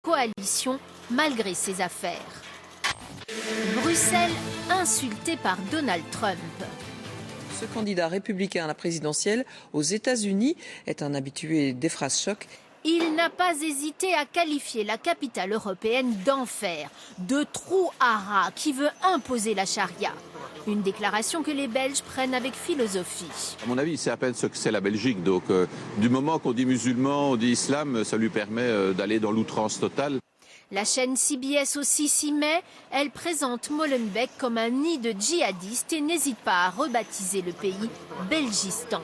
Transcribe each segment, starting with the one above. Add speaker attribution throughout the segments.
Speaker 1: coalition malgré ses affaires. Bruxelles insultée par Donald Trump.
Speaker 2: Ce candidat républicain à la présidentielle aux États-Unis est un habitué des phrases chocs.
Speaker 1: Il n'a pas hésité à qualifier la capitale européenne d'enfer, de trou à rats qui veut imposer la charia. Une déclaration que les Belges prennent avec philosophie.
Speaker 3: À mon avis, il sait à peine ce que c'est la Belgique. Donc, du moment qu'on dit musulman, on dit islam, ça lui permet d'aller dans l'outrance totale.
Speaker 1: La chaîne CBS aussi s'y met. Elle présente Molenbeek comme un nid de djihadistes et n'hésite pas à rebaptiser le pays Belgistan.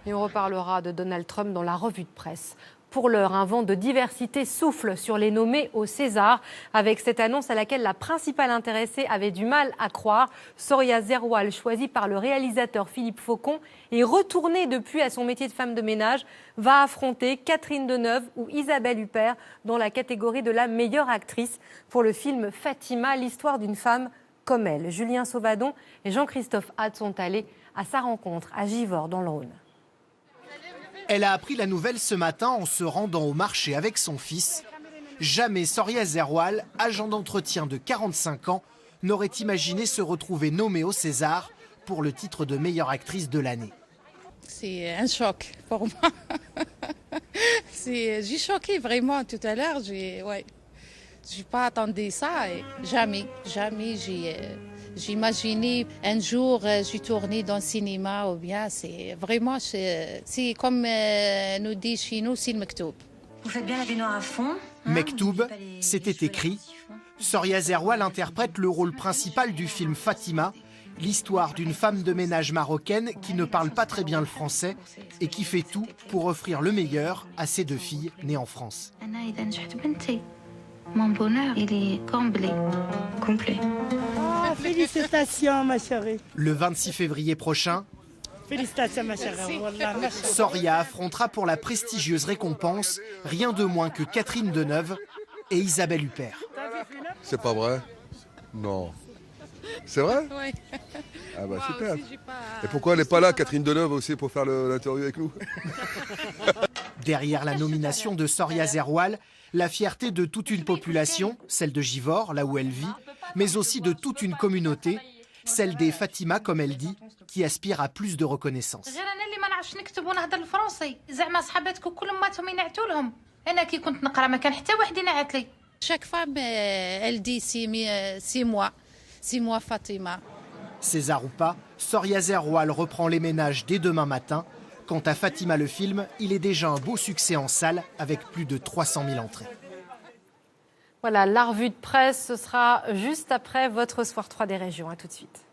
Speaker 4: Et on reparlera de Donald Trump dans la revue de presse. Pour l'heure, un vent de diversité souffle sur les nommés au César, avec cette annonce à laquelle la principale intéressée avait du mal à croire. Soria Zerwal, choisie par le réalisateur Philippe Faucon et retournée depuis à son métier de femme de ménage, va affronter Catherine Deneuve ou Isabelle Huppert dans la catégorie de la meilleure actrice pour le film Fatima, l'histoire d'une femme comme elle. Julien Sauvadon et Jean-Christophe Hatt sont allés à sa rencontre à Givors dans le Rhône.
Speaker 5: Elle a appris la nouvelle ce matin en se rendant au marché avec son fils. Jamais Soria Zerwal, agent d'entretien de 45 ans, n'aurait imaginé se retrouver nommée au César pour le titre de meilleure actrice de l'année.
Speaker 6: C'est un choc pour moi. J'ai choqué vraiment tout à l'heure. J'ai pas attendu ça. Jamais j'ai imaginé un jour j'ai tourné dans le cinéma ou bien c'est comme nous dit chez nous, c'est le Mektoub.
Speaker 7: Vous faites bien la baignoire à fond.
Speaker 5: Mektoub, c'était écrit. Soria Zerwal interprète le rôle principal du film Fatima, l'histoire d'une femme de ménage marocaine qui ne parle pas très bien le français et qui fait tout pour offrir le meilleur à ses deux filles nées en France.
Speaker 7: Mon bonheur, il est comblé, complet.
Speaker 8: Oh, félicitations, ma chérie.
Speaker 5: Le 26 février prochain,
Speaker 8: félicitations, ma chérie. Voilà,
Speaker 5: Soria affrontera pour la prestigieuse récompense rien de moins que Catherine Deneuve et Isabelle Huppert.
Speaker 9: C'est pas vrai? Non. C'est vrai?
Speaker 6: Oui.
Speaker 9: Ah bah super. Et pourquoi elle n'est pas là, Catherine Deneuve aussi, pour faire l'interview avec nous?
Speaker 5: Derrière la nomination de Soria Zerwal, la fierté de toute une population, celle de Givors, là où elle vit, mais aussi de toute une communauté, celle des Fatima, comme elle dit, qui aspirent à plus de reconnaissance.
Speaker 6: Chaque femme, elle dit c'est moi Fatima.
Speaker 5: César ou pas, Soria Zerwal reprend les ménages dès demain matin. Quant à Fatima le film, il est déjà un beau succès en salle avec plus de 300 000 entrées.
Speaker 4: Voilà, la revue de presse, ce sera juste après votre Soir 3 des régions. À tout de suite.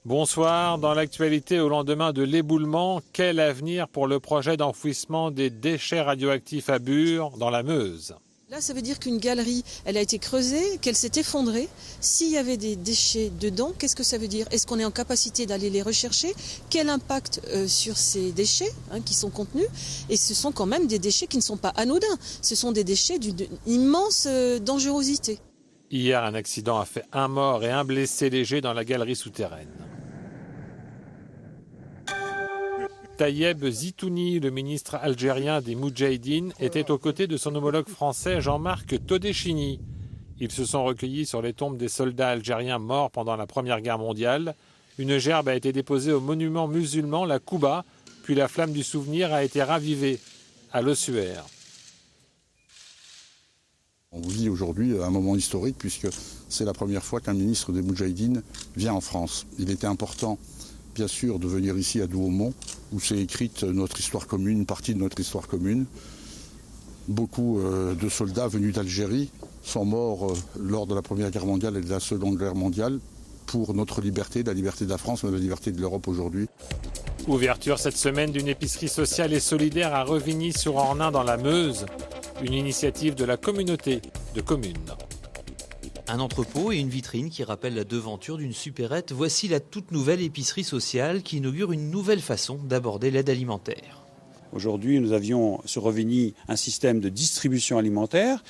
Speaker 10: Bonsoir. Dans l'actualité, au lendemain de l'éboulement, quel avenir pour le projet d'enfouissement des déchets radioactifs à Bure, dans la Meuse ?
Speaker 11: Là, ça veut dire qu'une galerie, elle a été creusée, qu'elle s'est effondrée. S'il y avait des déchets dedans, qu'est-ce que ça veut dire? Est-ce qu'on est en capacité d'aller les rechercher? Quel impact sur ces déchets qui sont contenus? Et ce sont quand même des déchets qui ne sont pas anodins. Ce sont des déchets d'une immense dangerosité.
Speaker 10: Hier, un accident a fait un mort et un blessé léger dans la galerie souterraine. Tayeb Zitouni, le ministre algérien des Moudjahidines, était aux côtés de son homologue français Jean-Marc Todeschini. Ils se sont recueillis sur les tombes des soldats algériens morts pendant la Première Guerre mondiale. Une gerbe a été déposée au monument musulman, la Kouba, puis la flamme du souvenir a été ravivée à l'ossuaire.
Speaker 12: On vit aujourd'hui un moment historique puisque c'est la première fois qu'un ministre des Moudjahidines vient en France. Il était important, bien sûr, de venir ici à Douaumont, où s'est écrite notre histoire commune, une partie de notre histoire commune. Beaucoup de soldats venus d'Algérie sont morts lors de la Première Guerre mondiale et de la Seconde Guerre mondiale pour notre liberté, la liberté de la France, mais la liberté de l'Europe aujourd'hui.
Speaker 10: Ouverture cette semaine d'une épicerie sociale et solidaire à Revigny-sur-Ornain dans la Meuse, une initiative de la communauté de communes.
Speaker 13: Un entrepôt et une vitrine qui rappellent la devanture d'une supérette. Voici la toute nouvelle épicerie sociale qui inaugure une nouvelle façon d'aborder l'aide alimentaire.
Speaker 14: Aujourd'hui, nous avions sur Revigny un système de distribution alimentaire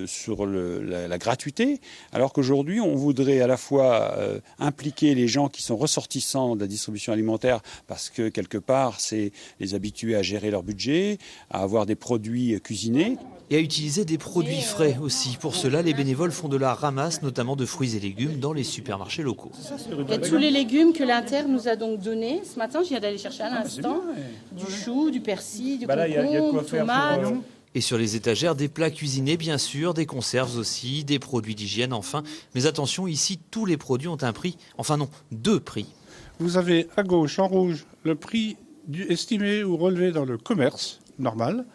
Speaker 14: sur la gratuité, alors qu'aujourd'hui, on voudrait à la fois impliquer les gens qui sont ressortissants de la distribution alimentaire parce que, quelque part, c'est les habituer à gérer leur budget, à avoir des produits cuisinés.
Speaker 13: Et à utiliser des produits frais aussi. Pour cela, les bénévoles font de la ramasse, notamment de fruits et légumes, dans les supermarchés locaux.
Speaker 15: Il y a tous les légumes que l'Inter nous a donc donnés. Ce matin, je viens d'aller chercher à l'instant du chou, du persil, du concombre, tomates.
Speaker 13: Et sur les étagères, des plats cuisinés, bien sûr, des conserves aussi, des produits d'hygiène, enfin. Mais attention, ici, tous les produits ont un prix. Enfin non, 2 prix.
Speaker 16: Vous avez à gauche, en rouge, le prix estimé ou relevé dans le commerce normal.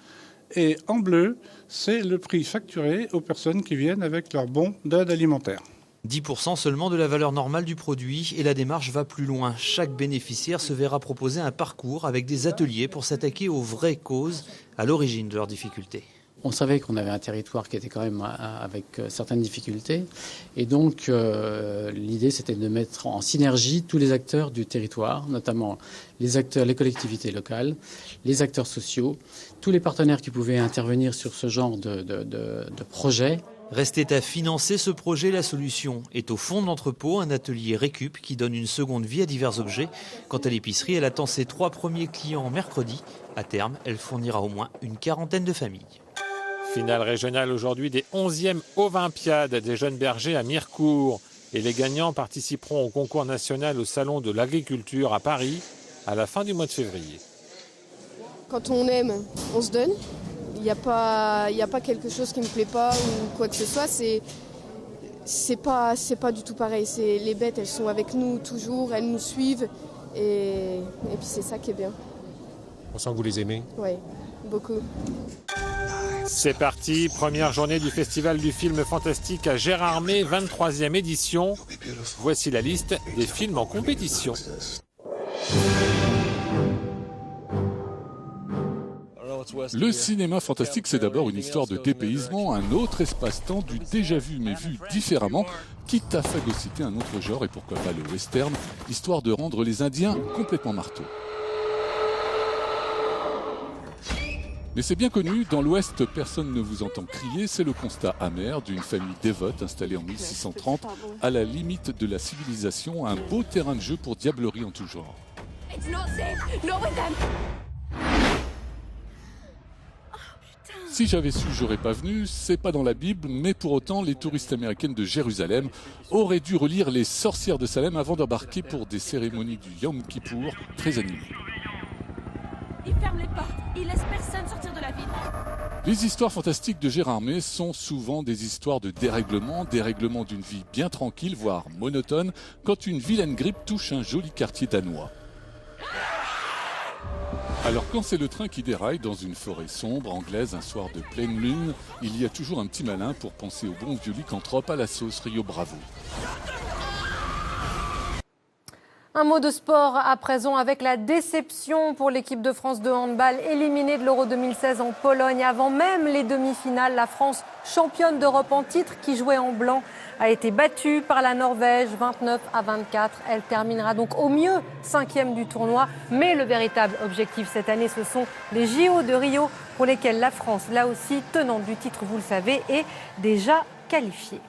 Speaker 16: Et en bleu, c'est le prix facturé aux personnes qui viennent avec leur bon d'aide alimentaire.
Speaker 13: 10% seulement de la valeur normale du produit et la démarche va plus loin. Chaque bénéficiaire se verra proposer un parcours avec des ateliers pour s'attaquer aux vraies causes à l'origine de leurs difficultés.
Speaker 17: On savait qu'on avait un territoire qui était quand même avec certaines difficultés. Et donc, l'idée, c'était de mettre en synergie tous les acteurs du territoire, notamment les collectivités locales, les acteurs sociaux, tous les partenaires qui pouvaient intervenir sur ce genre de projet.
Speaker 13: Restait à financer ce projet, la solution est au fond de l'entrepôt, un atelier récup qui donne une seconde vie à divers objets. Quant à l'épicerie, elle attend ses 3 premiers clients mercredi. À terme, elle fournira au moins une 40aine de familles.
Speaker 10: Finale régionale aujourd'hui des 11e Olympiades des jeunes bergers à Mirecourt. Et les gagnants participeront au concours national au Salon de l'Agriculture à Paris à la fin du mois de février.
Speaker 18: Quand on aime, on se donne. Il n'y a pas quelque chose qui ne me plaît pas ou quoi que ce soit. C'est pas du tout pareil. Les bêtes, elles sont avec nous toujours, elles nous suivent. Et puis c'est ça qui est bien.
Speaker 19: On sent que vous les aimez.
Speaker 18: Oui, beaucoup.
Speaker 10: C'est parti, première journée du Festival du film fantastique à Gérardmer, 23e édition. Voici la liste des films en compétition.
Speaker 20: Le cinéma fantastique, c'est d'abord une histoire de dépaysement, un autre espace-temps du déjà-vu mais vu différemment, quitte à phagocyter un autre genre et pourquoi pas le western, histoire de rendre les Indiens complètement marteaux. Mais c'est bien connu, dans l'Ouest, personne ne vous entend crier, c'est le constat amer d'une famille dévote installée en 1630, à la limite de la civilisation, un beau terrain de jeu pour diablerie en tout genre. Si j'avais su, j'aurais pas venu, c'est pas dans la Bible, mais pour autant, les touristes américaines de Jérusalem auraient dû relire Les Sorcières de Salem avant d'embarquer pour des cérémonies du Yom Kippour très animées.
Speaker 21: Il ferme les portes, il laisse personne sortir de la ville.
Speaker 20: Les histoires fantastiques de Gérardmer sont souvent des histoires de dérèglement d'une vie bien tranquille, voire monotone, quand une vilaine grippe touche un joli quartier danois. Alors quand c'est le train qui déraille dans une forêt sombre anglaise un soir de pleine lune, il y a toujours un petit malin pour penser au bon vieux lycanthrope à la sauce Rio Bravo.
Speaker 4: Un mot de sport à présent avec la déception pour l'équipe de France de handball éliminée de l'Euro 2016 en Pologne. Avant même les demi-finales, la France, championne d'Europe en titre qui jouait en blanc, a été battue par la Norvège 29-24. Elle terminera donc au mieux 5e du tournoi. Mais le véritable objectif cette année, ce sont les JO de Rio pour lesquels la France, là aussi tenante du titre, vous le savez, est déjà qualifiée.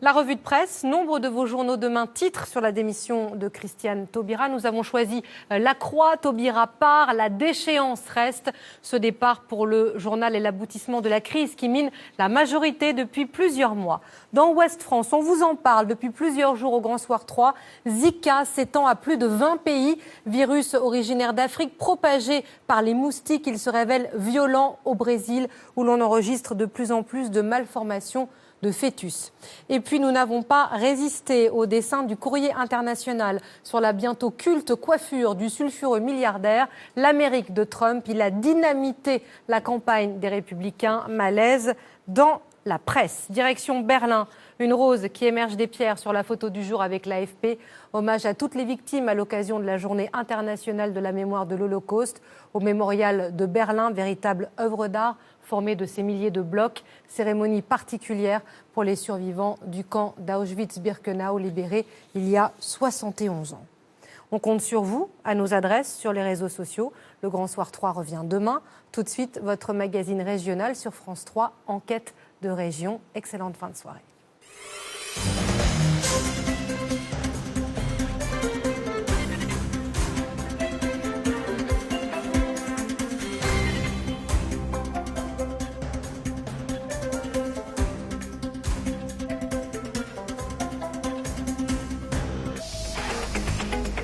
Speaker 4: La revue de presse, nombre de vos journaux demain titrent sur la démission de Christiane Taubira. Nous avons choisi La Croix, Taubira part, la déchéance reste. Ce départ pour le journal est l'aboutissement de la crise qui mine la majorité depuis plusieurs mois. Dans Ouest France, on vous en parle depuis plusieurs jours au Grand Soir 3. Zika s'étend à plus de 20 pays. Virus originaire d'Afrique propagé par les moustiques. Il se révèle violent au Brésil où l'on enregistre de plus en plus de malformations de fœtus. Et puis nous n'avons pas résisté au dessin du Courrier international sur la bientôt culte coiffure du sulfureux milliardaire. L'Amérique de Trump, il a dynamité la campagne des Républicains. Malaise dans la presse. Direction Berlin, une rose qui émerge des pierres sur la photo du jour avec l'AFP. Hommage à toutes les victimes à l'occasion de la journée internationale de la mémoire de l'Holocauste. Au mémorial de Berlin, véritable œuvre d'art formée de ces milliers de blocs. Cérémonie particulière pour les survivants du camp d'Auschwitz-Birkenau libérés il y a 71 ans. On compte sur vous, à nos adresses, sur les réseaux sociaux. Le Grand Soir 3 revient demain. Tout de suite, votre magazine régional sur France 3, Enquête de région. Excellente fin de soirée.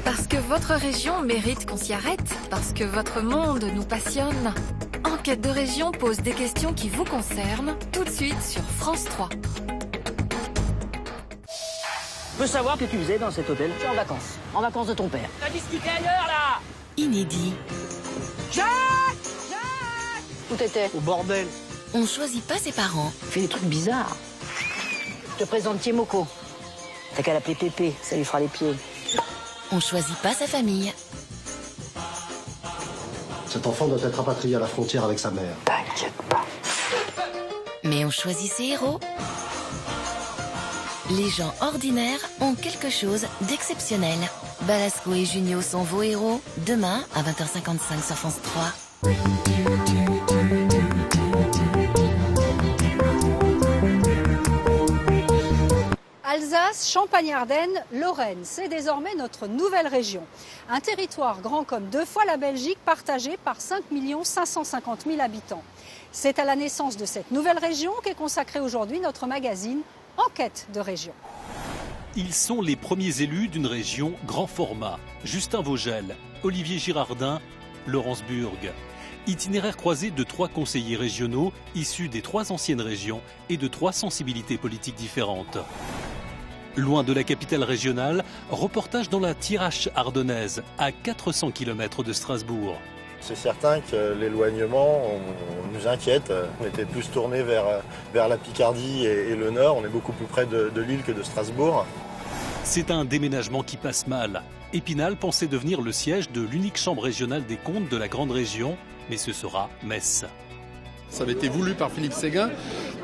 Speaker 2: Parce que votre région mérite qu'on s'y arrête, parce que votre monde nous passionne. Enquête de région pose des questions qui vous concernent, tout de suite sur France 3.
Speaker 22: Je peux savoir ce que tu faisais dans cet hôtel? Je suis en vacances de ton père. On a discuté ailleurs là.
Speaker 2: Inédit.
Speaker 22: Jacques! Où t'étais? Au bordel.
Speaker 2: On choisit pas ses parents.
Speaker 22: Fais des trucs bizarres. Je te présente Tiemoko. T'as qu'à l'appeler Pépé, ça lui fera les pieds.
Speaker 2: On choisit pas sa famille.
Speaker 23: Cet enfant doit être rapatrié à la frontière avec sa mère.
Speaker 22: T'inquiète pas.
Speaker 2: Mais on choisit ses héros. Les gens ordinaires ont quelque chose d'exceptionnel. Balasco et Junio sont vos héros. Demain à 20h55 sur France 3.
Speaker 24: Alsace, Champagne-Ardenne, Lorraine, c'est désormais notre nouvelle région. Un territoire grand comme 2 fois la Belgique, partagé par 5 550 000 habitants. C'est à la naissance de cette nouvelle région qu'est consacré aujourd'hui notre magazine Enquête de région.
Speaker 25: Ils sont les premiers élus d'une région grand format. Justin Vogel, Olivier Girardin, Laurence Burg. Itinéraire croisé de 3 conseillers régionaux issus des 3 anciennes régions et de 3 sensibilités politiques différentes. Loin de la capitale régionale, reportage dans la Thiérache ardennaise, à 400 km de Strasbourg.
Speaker 26: C'est certain que l'éloignement nous inquiète. On était plus tourné vers la Picardie et le Nord. On est beaucoup plus près de Lille que de Strasbourg.
Speaker 25: C'est un déménagement qui passe mal. Épinal pensait devenir le siège de l'unique chambre régionale des comptes de la grande région, mais ce sera Metz.
Speaker 27: Ça avait été voulu par Philippe Séguin,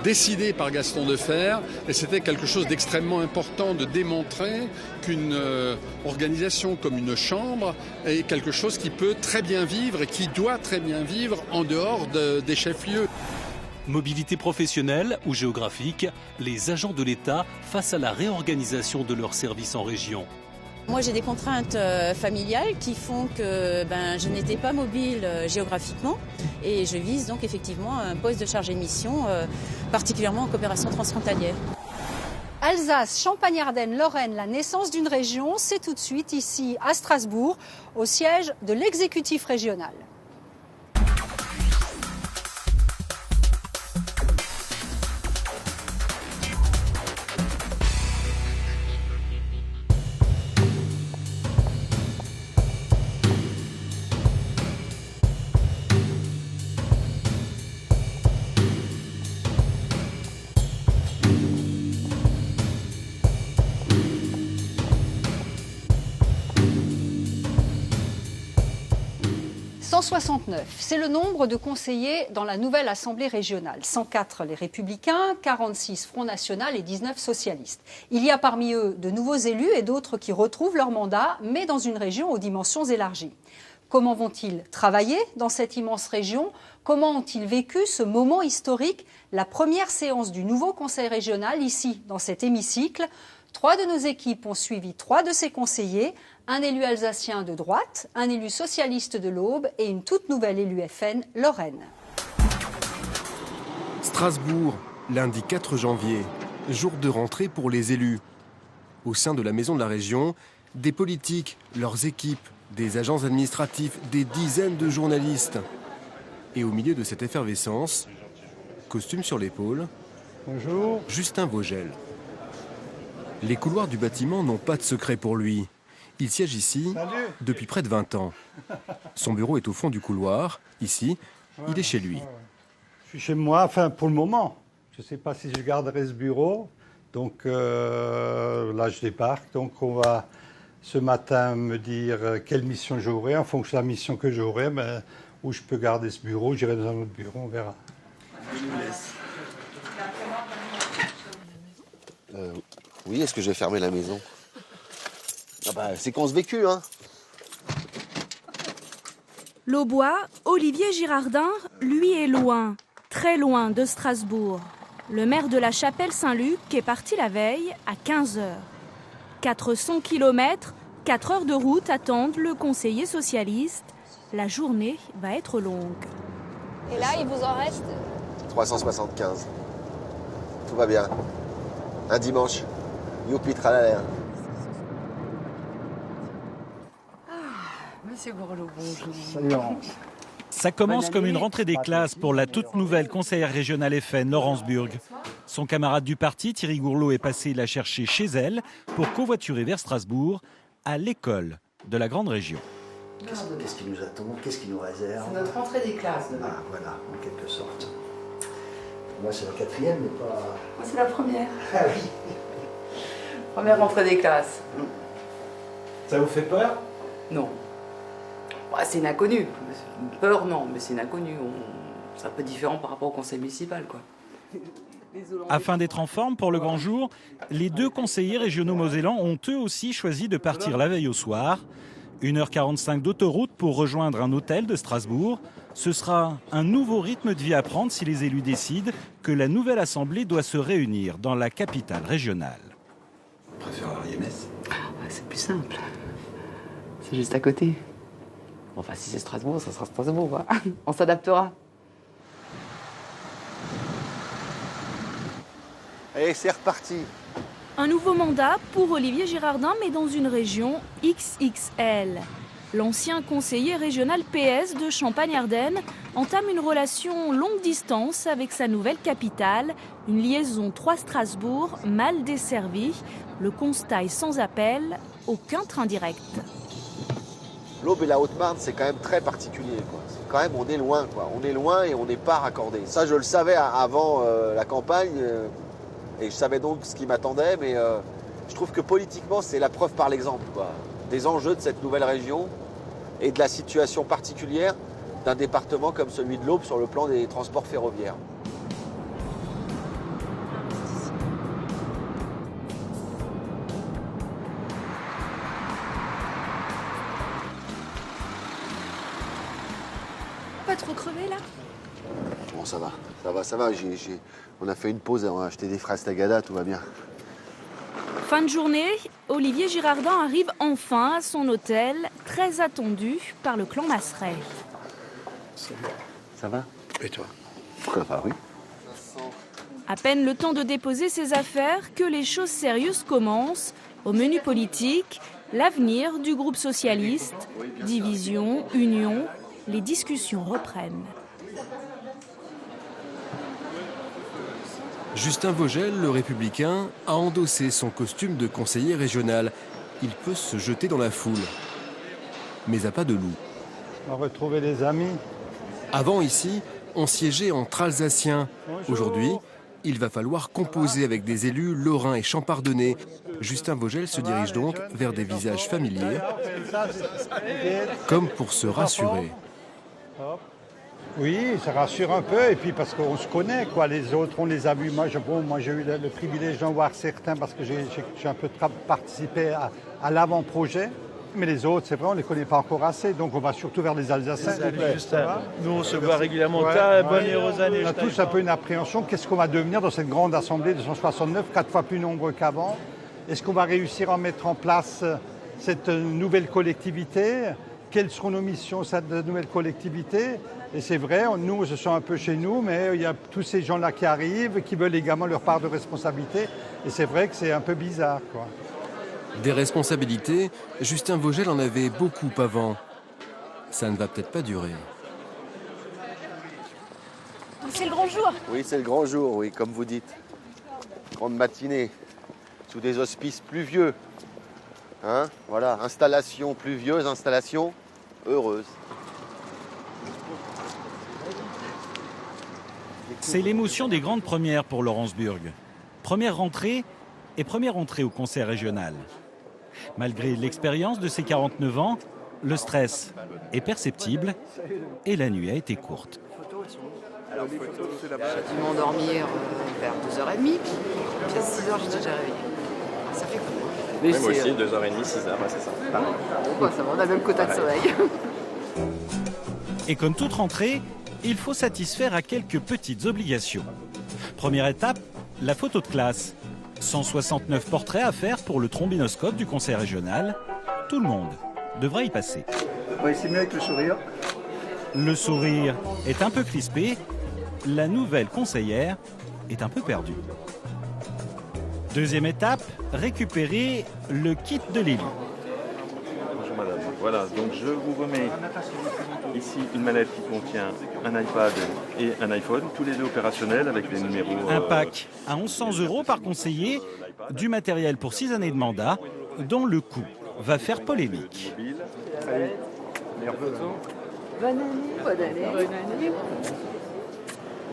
Speaker 27: décidé par Gaston Defferre, et c'était quelque chose d'extrêmement important de démontrer qu'une organisation comme une chambre est quelque chose qui peut très bien vivre et qui doit très bien vivre en dehors des chefs-lieux.
Speaker 25: Mobilité professionnelle ou géographique, les agents de l'État face à la réorganisation de leurs services en région.
Speaker 28: Moi, j'ai des contraintes familiales qui font que je n'étais pas mobile géographiquement et je vise donc effectivement un poste de chargé de mission, particulièrement en coopération transfrontalière.
Speaker 24: Alsace, Champagne-Ardenne, Lorraine, la naissance d'une région, c'est tout de suite ici à Strasbourg, au siège de l'exécutif régional. « 169, c'est le nombre de conseillers dans la nouvelle Assemblée régionale. 104 les Républicains, 46 Front National et 19 socialistes. Il y a parmi eux de nouveaux élus et d'autres qui retrouvent leur mandat, mais dans une région aux dimensions élargies. Comment vont-ils travailler dans cette immense région? Comment ont-ils vécu ce moment historique, la première séance du nouveau Conseil régional ici, dans cet hémicycle? 3 de nos équipes ont suivi 3 de ces conseillers, un élu alsacien de droite, un élu socialiste de l'Aube et une toute nouvelle élue FN, Lorraine.
Speaker 29: Strasbourg, lundi 4 janvier, jour de rentrée pour les élus. Au sein de la maison de la région, des politiques, leurs équipes, des agents administratifs, des dizaines de journalistes. Et au milieu de cette effervescence, costume sur l'épaule, bonjour, Justin Vogel. Les couloirs du bâtiment n'ont pas de secret pour lui. Il siège ici depuis près de 20 ans. Son bureau est au fond du couloir. Ici, il est chez lui.
Speaker 30: Je suis chez moi, enfin pour le moment. Je ne sais pas si je garderai ce bureau. Donc là, je débarque. Donc on va ce matin me dire quelle mission j'aurai. En fonction de la mission que j'aurai, où je peux garder ce bureau, j'irai dans un autre bureau, on verra.
Speaker 31: Oui, est-ce que je vais fermer la maison? Séquence vécue, hein.
Speaker 1: L'Aubois, Olivier Girardin, lui, est loin, très loin de Strasbourg. Le maire de la Chapelle-Saint-Luc est parti la veille à 15h. 400 km, 4 heures de route attendent le conseiller socialiste. La journée va être longue.
Speaker 3: Et là, il vous en reste
Speaker 5: 375. Tout va bien. Un dimanche. Youpi tralala.
Speaker 3: Monsieur Gourlot, bonjour.
Speaker 5: Salut Laurent.
Speaker 6: Ça commence comme une rentrée des classes pour la toute nouvelle conseillère régionale FN, Laurence Burg. Son camarade du parti, Thierry Gourlot, est passé la chercher chez elle pour covoiturer vers Strasbourg, à l'école de la grande région.
Speaker 23: Qu'est-ce qui nous attend? Qu'est-ce qui nous réserve?
Speaker 3: C'est notre rentrée des classes.
Speaker 23: Ah voilà, en quelque sorte. Pour moi c'est la 4e, mais pas...
Speaker 3: Moi c'est la première.
Speaker 23: Ah oui.
Speaker 3: Première rentrée des classes.
Speaker 23: Ça vous fait peur?
Speaker 3: Non. Bah, c'est une inconnue. Peur, non, mais c'est une inconnue. C'est un peu différent par rapport au conseil municipal, quoi.
Speaker 6: Afin d'être en forme pour le grand jour, les 2 conseillers régionaux mosellans ont eux aussi choisi de partir la veille au soir. 1h45 d'autoroute pour rejoindre un hôtel de Strasbourg. Ce sera un nouveau rythme de vie à prendre si les élus décident que la nouvelle assemblée doit se réunir dans la capitale régionale.
Speaker 23: Vous préféreriez Metz?
Speaker 3: C'est plus simple. C'est juste à côté. Enfin, si c'est Strasbourg, ça sera Strasbourg, quoi. On s'adaptera.
Speaker 5: Allez, c'est reparti.
Speaker 1: Un nouveau mandat pour Olivier Girardin, mais dans une région XXL. L'ancien conseiller régional PS de Champagne-Ardenne entame une relation longue distance avec sa nouvelle capitale, une liaison Troyes-Strasbourg mal desservie. Le constat est sans appel, aucun train direct.
Speaker 5: L'Aube et la Haute-Marne, c'est quand même très particulier, quoi. Quand même, on est loin, quoi. On est loin et on n'est pas raccordé. Ça, je le savais avant la campagne et je savais donc ce qui m'attendait, mais je trouve que politiquement, c'est la preuve par l'exemple, quoi. Des enjeux de cette nouvelle région et de la situation particulière d'un département comme celui de l'Aube sur le plan des transports ferroviaires.
Speaker 1: Pas trop crevé là?
Speaker 5: Bon, ça va. On a fait une pause, on a acheté des fraises tagada, tout va bien.
Speaker 1: Fin de journée, Olivier Girardin arrive enfin à son hôtel, très attendu par le clan Masseret.
Speaker 5: Ça va? Et toi? Bah oui.
Speaker 1: À peine le temps de déposer ses affaires que les choses sérieuses commencent. Au menu politique, l'avenir du groupe socialiste, division, union, les discussions reprennent.
Speaker 29: Justin Vogel, le républicain, a endossé son costume de conseiller régional. Il peut se jeter dans la foule. Mais à pas de loup.
Speaker 30: On va retrouver les amis.
Speaker 29: Avant, ici, on siégeait entre Alsaciens. Aujourd'hui, il va falloir composer avec des élus lorrains et champardonnais. Justin Vogel se dirige donc vers des visages familiers, comme pour se rassurer.
Speaker 30: Oui, ça rassure un peu, et puis parce qu'on se connaît, quoi. Les autres, on les a vus. Moi, j'ai eu le privilège d'en voir certains parce que j'ai un peu participé à l'avant-projet. Mais les autres, c'est vrai, on ne les connaît pas encore assez, donc on va surtout vers les Alsaciens.
Speaker 7: Nous, on se voit régulièrement. Bonne et heureuse année.
Speaker 30: On a tous un peu une appréhension. Qu'est-ce qu'on va devenir dans cette grande assemblée de 169, 4 fois plus nombreux qu'avant? Est-ce qu'on va réussir à mettre en place cette nouvelle collectivité? Quelles seront nos missions, cette nouvelle collectivité? Et c'est vrai, nous, on se sent un peu chez nous, mais il y a tous ces gens-là qui arrivent, qui veulent également leur part de responsabilité. Et c'est vrai que c'est un peu bizarre, quoi.
Speaker 29: Des responsabilités, Justin Vogel en avait beaucoup avant. Ça ne va peut-être pas durer.
Speaker 1: C'est le grand jour.
Speaker 5: Oui, c'est le grand jour, oui, comme vous dites. Grande matinée, sous des auspices pluvieux. Hein, voilà, installation pluvieuse, installation heureuse.
Speaker 6: C'est l'émotion des grandes premières pour Laurence Burg. Première rentrée et première entrée au conseil régional. Malgré l'expérience de ses 49 ans, le stress est perceptible et la nuit a été courte.
Speaker 3: J'ai dû m'endormir vers 2h30, puis à 6h j'étais déjà réveillée. Ça fait cool.
Speaker 8: Moi aussi, 2h30, 6h, c'est ça.
Speaker 3: Bon, ça va, on a le même quota de sommeil.
Speaker 6: Et comme toute rentrée, il faut satisfaire à quelques petites obligations. Première étape, la photo de classe. 169 portraits à faire pour le trombinoscope du conseil régional. Tout le monde devra y passer.
Speaker 30: Oui, c'est mieux avec le sourire.
Speaker 6: Le sourire est un peu crispé. La nouvelle conseillère est un peu perdue. Deuxième étape, récupérer le kit de l'élu.
Speaker 8: Bonjour madame. Voilà, donc je vous remets ici une mallette qui contient un iPad et un iPhone, tous les deux opérationnels avec les numéros.
Speaker 6: Un pack à 1100 € par conseiller, du matériel pour 6 années de mandat, dont le coût va faire polémique.
Speaker 3: Bonne année, bonne année, bonne année.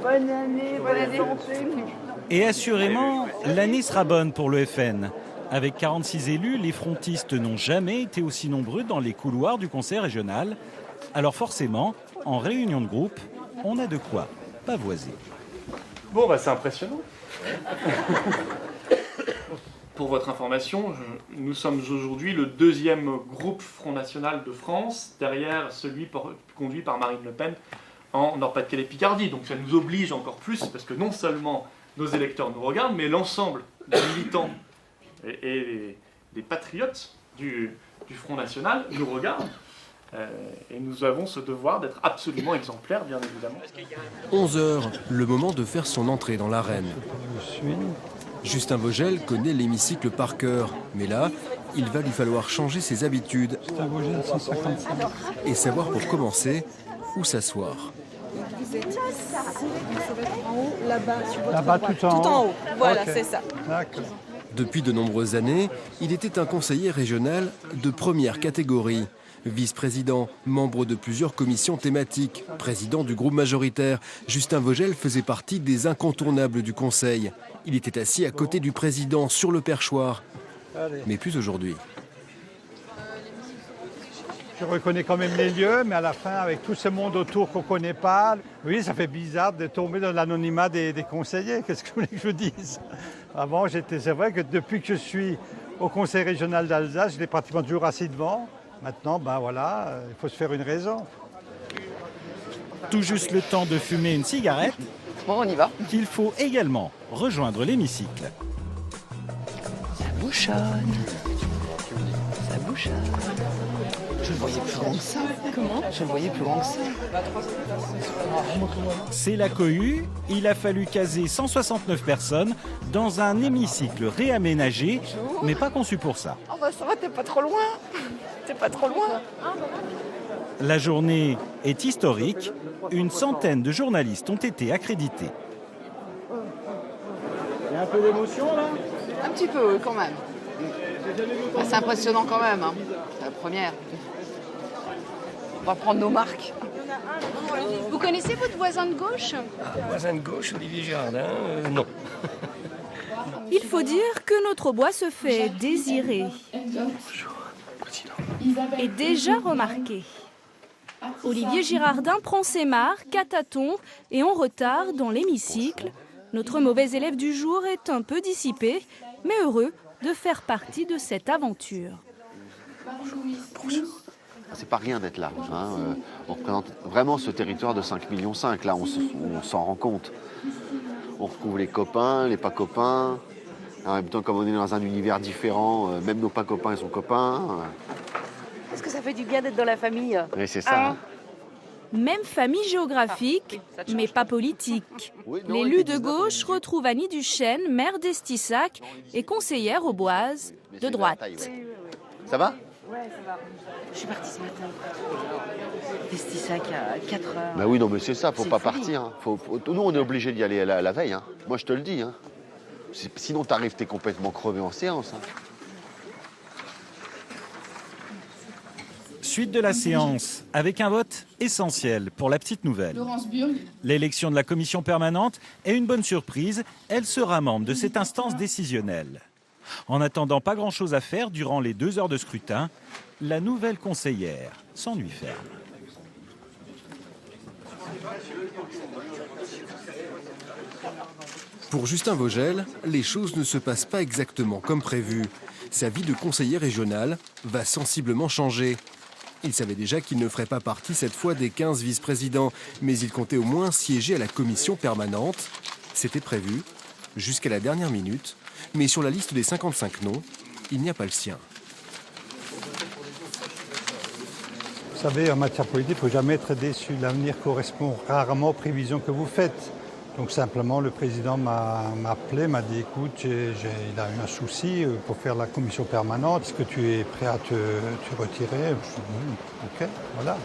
Speaker 3: Bonne année, bonne année.
Speaker 6: Et assurément, l'année sera bonne pour le FN. Avec 46 élus, les frontistes n'ont jamais été aussi nombreux dans les couloirs du conseil régional. Alors forcément, en réunion de groupe, on a de quoi pavoiser.
Speaker 9: Bon, bah c'est impressionnant. Pour votre information, nous sommes aujourd'hui le deuxième groupe Front National de France, derrière celui conduit par Marine Le Pen en Nord-Pas-de-Calais-Picardie. Donc ça nous oblige encore plus, parce que non seulement nos électeurs nous regardent, mais l'ensemble des militants et des patriotes du Front National nous regardent. Et nous avons ce devoir d'être absolument exemplaires, bien évidemment.
Speaker 29: 11h, le moment de faire son entrée dans l'arène. Justin Vogel connaît l'hémicycle par cœur, mais là, il va lui falloir changer ses habitudes et savoir pour commencer où s'asseoir.
Speaker 21: Vous êtes en haut, là-bas, sur votre
Speaker 30: là-bas,
Speaker 21: droite.
Speaker 30: tout en haut.
Speaker 21: Voilà,
Speaker 30: Okay.
Speaker 21: c'est ça.
Speaker 30: D'accord.
Speaker 29: Depuis de nombreuses années, il était un conseiller régional de première catégorie. Vice-président, membre de plusieurs commissions thématiques, président du groupe majoritaire, Justin Vogel faisait partie des incontournables du conseil. Il était assis à côté du président sur le perchoir, mais plus aujourd'hui.
Speaker 30: Je reconnais quand même les lieux, mais à la fin, avec tout ce monde autour qu'on ne connaît pas, oui, ça fait bizarre de tomber dans l'anonymat des conseillers. Qu'est-ce que vous voulez que je dise? Avant, c'est vrai que depuis que je suis au conseil régional d'Alsace, j'étais pratiquement toujours assis devant. Maintenant, ben voilà, il faut se faire une raison.
Speaker 6: Tout juste le temps de fumer une cigarette.
Speaker 3: Bon, on y va.
Speaker 6: Qu'il faut également rejoindre l'hémicycle.
Speaker 3: Ça bouchonne. Ça bouchonne. Je le voyais plus grand que ça. Comment? Je le voyais plus grand que ça.
Speaker 6: C'est la cohue. Il a fallu caser 169 personnes dans un hémicycle réaménagé, mais pas conçu pour ça.
Speaker 3: Oh bah ça va, t'es pas trop loin. T'es pas trop loin.
Speaker 6: La journée est historique. Une centaine de journalistes ont été accrédités.
Speaker 30: Il y a un peu d'émotion là?
Speaker 3: Un petit peu quand même. Bah, c'est impressionnant quand même. Hein. C'est la première. On va prendre nos marques.
Speaker 21: Vous connaissez votre voisin de gauche?
Speaker 11: Voisin de gauche, Olivier Girardin, non.
Speaker 1: Il faut dire que notre bois se fait désirer. Et déjà remarqué. Olivier Girardin prend ses marques à tâtons et en retard dans l'hémicycle. Notre mauvais élève du jour est un peu dissipé, mais heureux de faire partie de cette aventure.
Speaker 5: Bonjour. C'est pas rien d'être là. Hein. On représente vraiment ce territoire de 5,5 millions. Là, on s'en rend compte. On retrouve les copains, les pas copains. En même temps, comme on est dans un univers différent, même nos pas copains, ils sont copains.
Speaker 21: Est-ce que ça fait du bien d'être dans la famille?
Speaker 5: Oui, c'est ça. Hein.
Speaker 1: Même famille géographique, mais pas politique. L'élu de gauche retrouve Annie Duchesne, maire d'Estissac et conseillère aux Boises, de droite.
Speaker 5: Ça va?
Speaker 21: Ouais, ça va. Je suis partie ce matin. D'Estissac à 4h.
Speaker 5: Bah oui, non, mais c'est ça, faut pas partir. Hein. Nous, on est obligé d'y aller la veille. Hein. Moi, je te le dis. Hein. Sinon, t'arrives, t'es complètement crevé en séance. Hein.
Speaker 6: Suite de la séance, avec un vote essentiel pour la petite nouvelle. L'élection de la commission permanente est une bonne surprise. Elle sera membre de cette instance décisionnelle. En attendant, pas grand-chose à faire durant les 2 heures de scrutin. La nouvelle conseillère s'ennuie ferme.
Speaker 29: Pour Justin Vogel, les choses ne se passent pas exactement comme prévu. Sa vie de conseiller régional va sensiblement changer. Il savait déjà qu'il ne ferait pas partie cette fois des 15 vice-présidents, mais il comptait au moins siéger à la commission permanente. C'était prévu, jusqu'à la dernière minute, mais sur la liste des 55 noms, il n'y a pas le sien.
Speaker 30: Vous savez, en matière politique, il ne faut jamais être déçu. L'avenir correspond rarement aux prévisions que vous faites. Donc simplement, le président m'a appelé, m'a dit, écoute, il a eu un souci pour faire la commission permanente. Est-ce que tu es prêt à te retirer? Je dis, ok, voilà.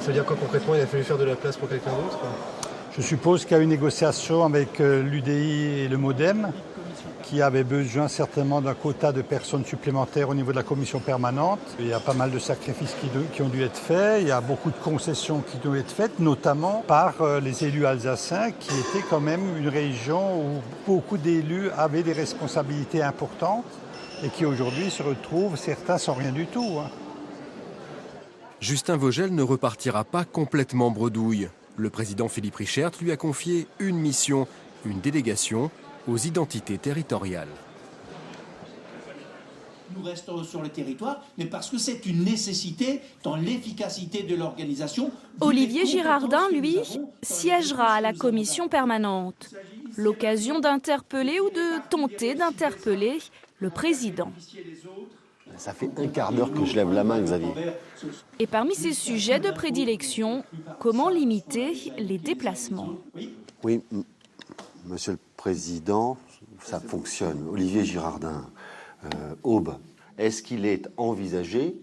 Speaker 10: Ça veut dire quoi concrètement? Il a fallu faire de la place pour quelqu'un d'autre?
Speaker 30: Je suppose qu'il y a eu une négociation avec l'UDI et le MoDem, qui avaient besoin certainement d'un quota de personnes supplémentaires au niveau de la commission permanente. Il y a pas mal de sacrifices qui ont dû être faits, il y a beaucoup de concessions qui doivent être faites, notamment par les élus alsaciens, qui étaient quand même une région où beaucoup d'élus avaient des responsabilités importantes et qui aujourd'hui se retrouvent, certains sans rien du tout.
Speaker 29: Justin Vogel ne repartira pas complètement bredouille. Le président Philippe Richert lui a confié une mission, une délégation aux identités territoriales.
Speaker 12: Nous restons sur le territoire, mais parce que c'est une nécessité dans l'efficacité de l'organisation.
Speaker 1: Olivier Girardin, lui, siégera à la commission permanente. L'occasion d'interpeller ou de tenter d'interpeller le président.
Speaker 5: Ça fait un quart d'heure que je lève la main, Xavier.
Speaker 1: Et parmi ses sujets de prédilection, comment limiter les déplacements?
Speaker 5: Oui, Monsieur le Président, ça fonctionne. Olivier Girardin, Aube, est-ce qu'il est envisagé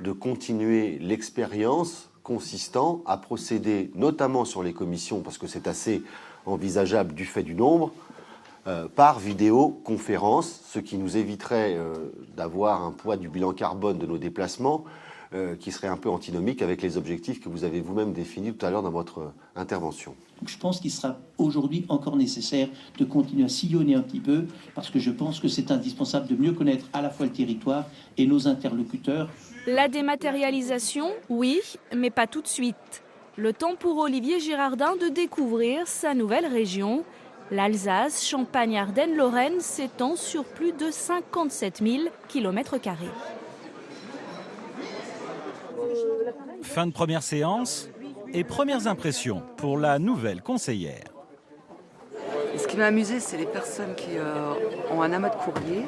Speaker 5: de continuer l'expérience consistant à procéder, notamment sur les commissions, parce que c'est assez envisageable du fait du nombre, par vidéoconférence, ce qui nous éviterait d'avoir un poids du bilan carbone de nos déplacements qui serait un peu antinomique avec les objectifs que vous avez vous-même définis tout à l'heure dans votre intervention.
Speaker 12: Je pense qu'il sera aujourd'hui encore nécessaire de continuer à sillonner un petit peu, parce que je pense que c'est indispensable de mieux connaître à la fois le territoire et nos interlocuteurs.
Speaker 1: La dématérialisation, oui, mais pas tout de suite. Le temps pour Olivier Girardin de découvrir sa nouvelle région. L'Alsace, Champagne-Ardenne, Lorraine s'étend sur plus de 57 000 km².
Speaker 6: Fin de première séance et premières impressions pour la nouvelle conseillère.
Speaker 3: Ce qui m'a amusé, c'est les personnes qui ont un amas de courrier.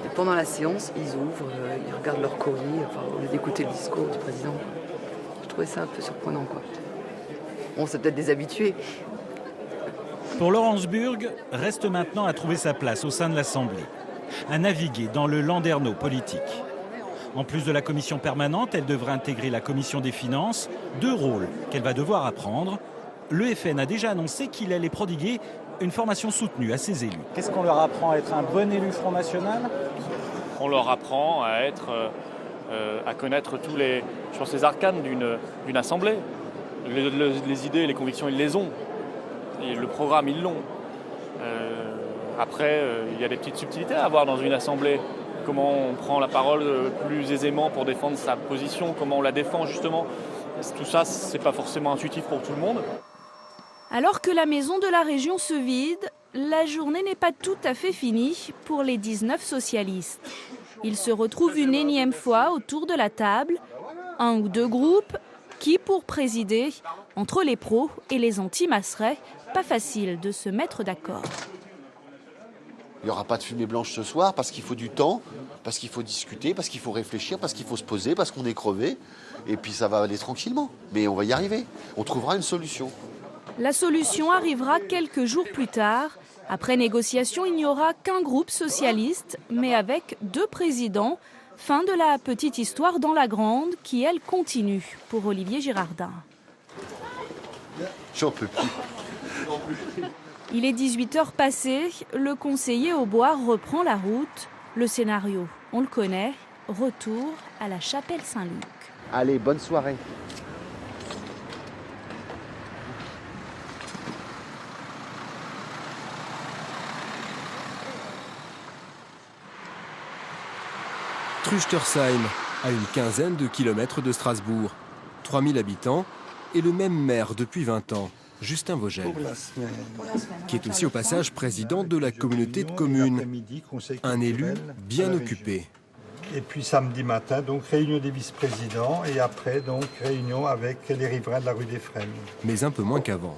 Speaker 3: Et pendant la séance, ils ouvrent, ils regardent leur courrier, au lieu d'écouter le discours du président. Je trouvais ça un peu surprenant, quoi. Bon, c'est peut-être des habitués.
Speaker 6: Pour Laurence Burg, reste maintenant à trouver sa place au sein de l'Assemblée, à naviguer dans le landerneau politique. En plus de la commission permanente, elle devra intégrer la commission des finances, 2 rôles qu'elle va devoir apprendre. Le FN a déjà annoncé qu'il allait prodiguer une formation soutenue à ses élus.
Speaker 13: Qu'est-ce qu'on leur apprend? À être un bon élu Front National?
Speaker 9: On leur apprend à à connaître tous les arcanes d'une assemblée. Les idées et les convictions, ils les ont. Et le programme, ils l'ont. Après, il y a des petites subtilités à avoir dans une assemblée. Comment on prend la parole plus aisément pour défendre sa position, comment on la défend justement. Tout ça, c'est pas forcément intuitif pour tout le monde.
Speaker 1: Alors que la maison de la région se vide, la journée n'est pas tout à fait finie pour les 19 socialistes. Ils se retrouvent une énième fois autour de la table, 1 ou 2 groupes, qui pour présider, entre les pros et les anti-Masserais, pas facile de se mettre d'accord.
Speaker 5: Il n'y aura pas de fumée blanche ce soir parce qu'il faut du temps, parce qu'il faut discuter, parce qu'il faut réfléchir, parce qu'il faut se poser, parce qu'on est crevé. Et puis ça va aller tranquillement. Mais on va y arriver. On trouvera une solution.
Speaker 1: La solution arrivera quelques jours plus tard. Après négociation, il n'y aura qu'un groupe socialiste, mais avec 2 présidents. Fin de la petite histoire dans la grande, qui elle continue pour Olivier Girardin.
Speaker 5: J'en peux plus.
Speaker 1: Il est 18h passées, le conseiller au bois reprend la route. Le scénario, on le connaît, retour à la chapelle Saint-Luc.
Speaker 5: Allez, bonne soirée.
Speaker 29: Truchtersheim, à une quinzaine de kilomètres de Strasbourg. 3000 habitants et le même maire depuis 20 ans. Justin Vogel, qui est aussi au passage président de la communauté de communes, un élu bien occupé.
Speaker 30: Et puis samedi matin, donc réunion des vice-présidents et après donc réunion avec les riverains de la rue des Frênes.
Speaker 29: Mais un peu moins qu'avant.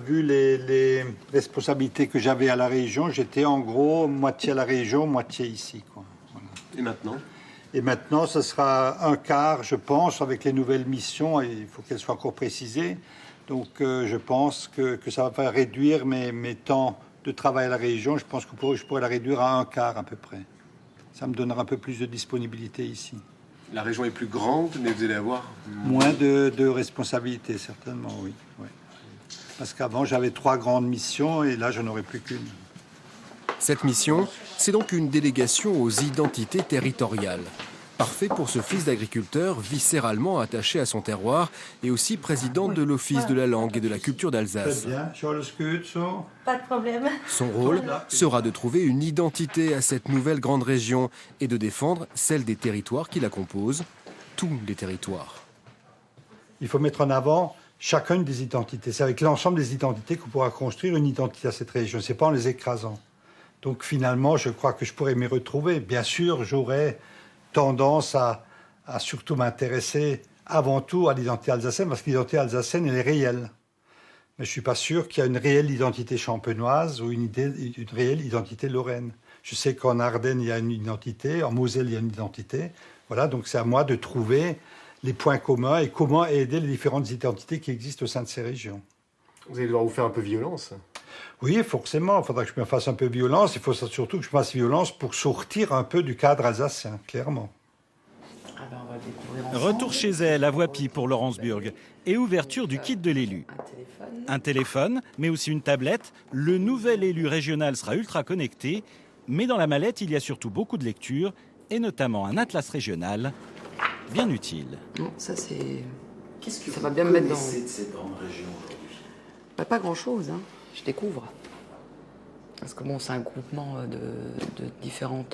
Speaker 30: Vu les responsabilités que j'avais à la région, j'étais en gros moitié à la région, moitié ici, quoi. Voilà.
Speaker 2: Et maintenant ?
Speaker 30: Et maintenant, ce sera un quart, je pense, avec les nouvelles missions, et il faut qu'elles soient encore précisées. Donc je pense que ça va faire réduire mes temps de travail à la région. Je pense que je pourrais la réduire à un quart à peu près. Ça me donnera un peu plus de disponibilité ici.
Speaker 2: La région est plus grande, mais vous allez avoir...
Speaker 30: Moins de responsabilités, certainement, oui. Parce qu'avant, j'avais 3 grandes missions et là, je n'aurai plus qu'une.
Speaker 29: Cette mission, c'est donc une délégation aux identités territoriales. Parfait pour ce fils d'agriculteur viscéralement attaché à son terroir et aussi président de l'Office de la langue et de la culture d'Alsace.
Speaker 21: Pas de problème.
Speaker 29: Son rôle sera de trouver une identité à cette nouvelle grande région et de défendre celle des territoires qui la composent, tous les territoires.
Speaker 30: Il faut mettre en avant chacune des identités. C'est avec l'ensemble des identités qu'on pourra construire une identité à cette région. Ce n'est pas en les écrasant. Donc finalement, je crois que je pourrais m'y retrouver. Bien sûr, j'aurais tendance à surtout m'intéresser avant tout à l'identité alsacienne, parce que l'identité alsacienne, elle est réelle. Mais je ne suis pas sûr qu'il y a une réelle identité champenoise ou une réelle identité lorraine. Je sais qu'en Ardennes, il y a une identité, en Moselle, il y a une identité. Voilà, donc c'est à moi de trouver les points communs et comment aider les différentes identités qui existent au sein de ces régions.
Speaker 2: Vous allez devoir vous faire un peu violence.
Speaker 30: Oui, forcément, il faudra que je me fasse un peu violence. Il faut surtout que je fasse violence pour sortir un peu du cadre alsacien, clairement.
Speaker 6: Retour chez elle à Voipy pour Laurence Burg et ouverture du kit de l'élu. Un téléphone, mais aussi une tablette. Le nouvel élu régional sera ultra connecté, mais dans la mallette, il y a surtout beaucoup de lectures et notamment un atlas régional bien utile.
Speaker 3: Non, ça c'est...
Speaker 2: Qu'est-ce que
Speaker 3: ça
Speaker 2: vous
Speaker 3: va bien me mettre dans...
Speaker 2: connaissez de cette grande région aujourd'hui ?
Speaker 3: Pas grand-chose, hein. Je découvre. Parce que bon, c'est un groupement de différents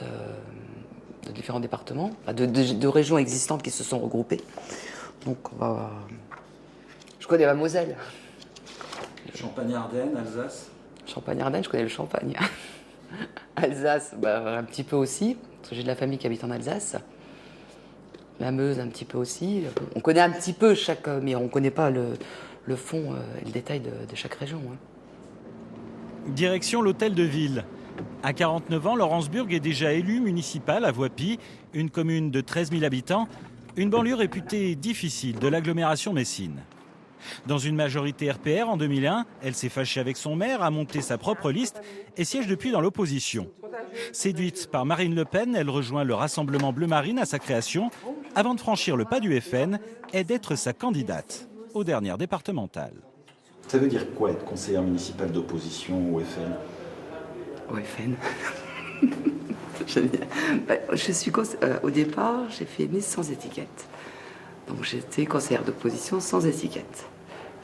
Speaker 3: départements, de régions existantes qui se sont regroupées. Donc je connais la Moselle.
Speaker 2: Champagne-Ardenne, Alsace ?
Speaker 3: Champagne-Ardenne, je connais le Champagne. Alsace, un petit peu aussi, parce que j'ai de la famille qui habite en Alsace. La Meuse, un petit peu aussi. On connaît un petit peu chaque... Mais on ne connaît pas le fond et le détail de chaque région. Hein.
Speaker 6: Direction l'hôtel de ville. À 49 ans, Laurence Burg est déjà élue municipale à Voipy, une commune de 13 000 habitants, une banlieue réputée difficile de l'agglomération messine. Dans une majorité RPR en 2001, elle s'est fâchée avec son maire, a monté sa propre liste et siège depuis dans l'opposition. Séduite par Marine Le Pen, elle rejoint le Rassemblement Bleu Marine à sa création, avant de franchir le pas du FN et d'être sa candidate aux dernières départementales.
Speaker 2: Ça veut dire quoi être conseillère municipale d'opposition au FN ?
Speaker 3: Au FN je suis au départ, j'ai fait Miss sans étiquette. Donc j'étais conseillère d'opposition sans étiquette.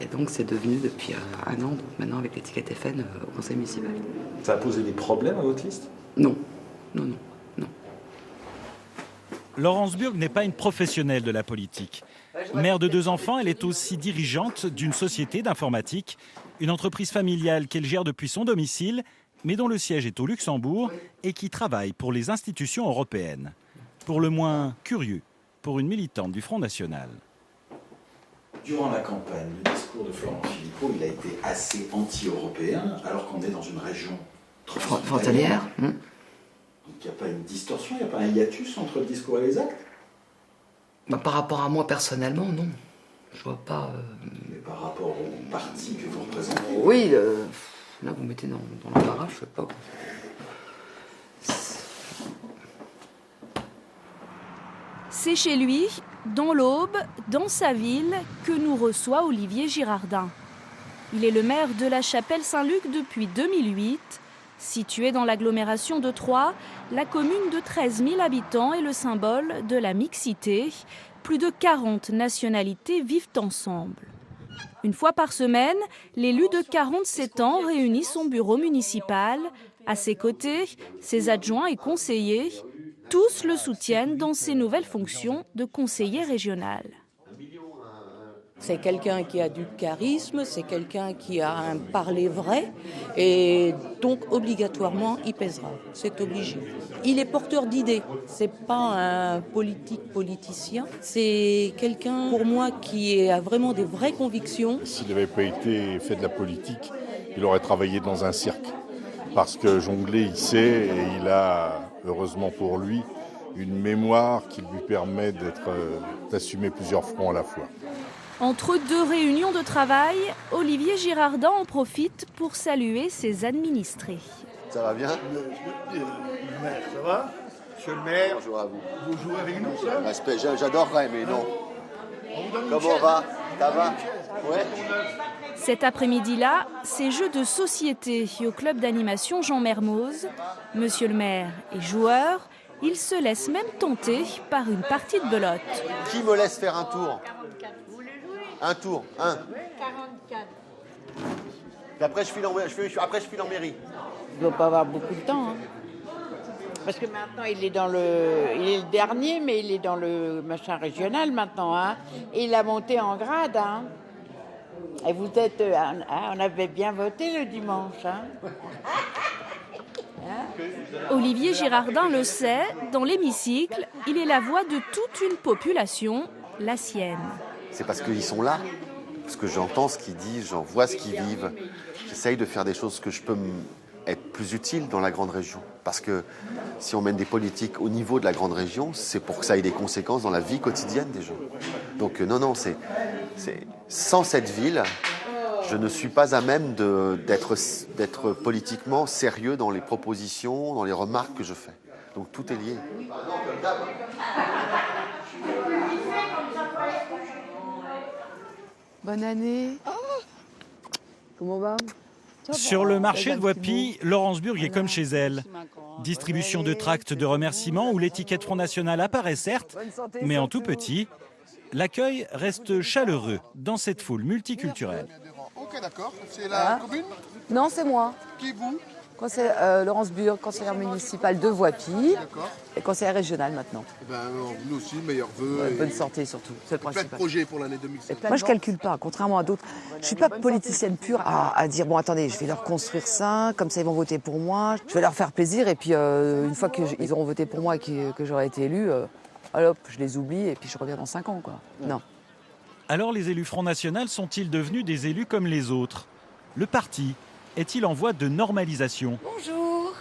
Speaker 3: Et donc c'est devenu depuis un an, donc maintenant avec l'étiquette FN au conseil municipal.
Speaker 2: Ça a posé des problèmes à votre liste ?
Speaker 3: Non.
Speaker 6: Laurence Burg n'est pas une professionnelle de la politique. Mère de 2 enfants, elle est aussi dirigeante d'une société d'informatique, une entreprise familiale qu'elle gère depuis son domicile, mais dont le siège est au Luxembourg et qui travaille pour les institutions européennes. Pour le moins curieux, pour une militante du Front National.
Speaker 2: Durant la campagne, le discours de Florent Philippot, il a été assez anti-européen, alors qu'on est dans une région
Speaker 3: frontalière.
Speaker 2: Donc il n'y a pas une distorsion, il n'y a pas un hiatus entre le discours et les actes ?
Speaker 3: Par rapport à moi personnellement, non. Je vois pas...
Speaker 2: Mais par rapport au parti que vous représentez ?
Speaker 3: Oui, là vous mettez dans l'embarras, je sais pas.
Speaker 1: C'est chez lui, dans l'Aube, dans sa ville, que nous reçoit Olivier Girardin. Il est le maire de la Chapelle-Saint-Luc depuis 2008. Située dans l'agglomération de Troyes, la commune de 13 000 habitants est le symbole de la mixité. Plus de 40 nationalités vivent ensemble. Une fois par semaine, l'élu de 47 ans réunit son bureau municipal. À ses côtés, ses adjoints et conseillers, tous le soutiennent dans ses nouvelles fonctions de conseiller régional.
Speaker 4: C'est quelqu'un qui a du charisme, c'est quelqu'un qui a un parler vrai et donc obligatoirement il pèsera, c'est obligé. Il est porteur d'idées, c'est pas un politicien, c'est quelqu'un pour moi qui a vraiment des vraies convictions.
Speaker 14: S'il n'avait pas été fait de la politique, il aurait travaillé dans un cirque. Parce que jongler, il sait et il a, heureusement pour lui, une mémoire qui lui permet d'assumer plusieurs fronts à la fois.
Speaker 1: Entre deux réunions de travail, Olivier Girardin en profite pour saluer ses administrés.
Speaker 5: Ça va bien?
Speaker 15: Ça va? Monsieur le maire?
Speaker 5: Bonjour à vous.
Speaker 15: Vous jouez avec nous, ça?
Speaker 5: Respect, j'adorerais, mais non. Comment va? Ça va? Ouais.
Speaker 1: Cet après-midi-là, c'est jeux de société au club d'animation Jean Mermoz. Monsieur le maire est joueur, il se laisse même tenter par une partie de belote.
Speaker 5: Qui me laisse faire un tour? Un tour, un.
Speaker 21: 44.
Speaker 5: Et après, je file en mairie.
Speaker 21: Il ne doit pas avoir beaucoup de temps. Hein. Parce que maintenant, il est le dernier, mais il est dans le machin régional maintenant. Hein. Et il a monté en grade. Hein. Et vous êtes... on avait bien voté le dimanche. Hein.
Speaker 1: Olivier Girardin le sait, dans l'hémicycle, il est la voix de toute une population, la sienne.
Speaker 5: C'est parce qu'ils sont là, parce que j'entends ce qu'ils disent, j'en vois ce qu'ils vivent. J'essaye de faire des choses que je peux être plus utile dans la grande région. Parce que si on mène des politiques au niveau de la grande région, c'est pour que ça ait des conséquences dans la vie quotidienne des gens. Donc non, c'est sans cette ville, je ne suis pas à même d'être politiquement sérieux dans les propositions, dans les remarques que je fais. Donc tout est lié.
Speaker 3: Bonne année. Comment va?
Speaker 6: Sur le marché de Voipy, Laurence Burg est comme chez elle. Distribution de tracts de remerciements où l'étiquette Front National apparaît certes, mais en tout petit. L'accueil reste chaleureux dans cette foule multiculturelle.
Speaker 15: Ok, d'accord. C'est la commune?
Speaker 3: Non, c'est moi.
Speaker 15: Qui vous?
Speaker 3: Laurence Burg, conseillère municipale de Voipy et conseillère régionale maintenant.
Speaker 15: Nous aussi, meilleurs vœux.
Speaker 3: Bonne santé surtout, c'est le principal.
Speaker 15: Plein de projets pour l'année 2016.
Speaker 3: Moi, je ne calcule pas, contrairement à d'autres. Je ne suis pas politicienne pure à dire, bon, attendez, je vais leur construire ça, comme ça ils vont voter pour moi. Je vais leur faire plaisir et puis une fois qu'ils auront voté pour moi et que j'aurai été élue, hop, je les oublie et puis je reviens dans 5 ans, quoi. Non.
Speaker 6: Alors les élus Front National sont-ils devenus des élus comme les autres? Le parti est-il en voie de normalisation?
Speaker 21: Bonjour.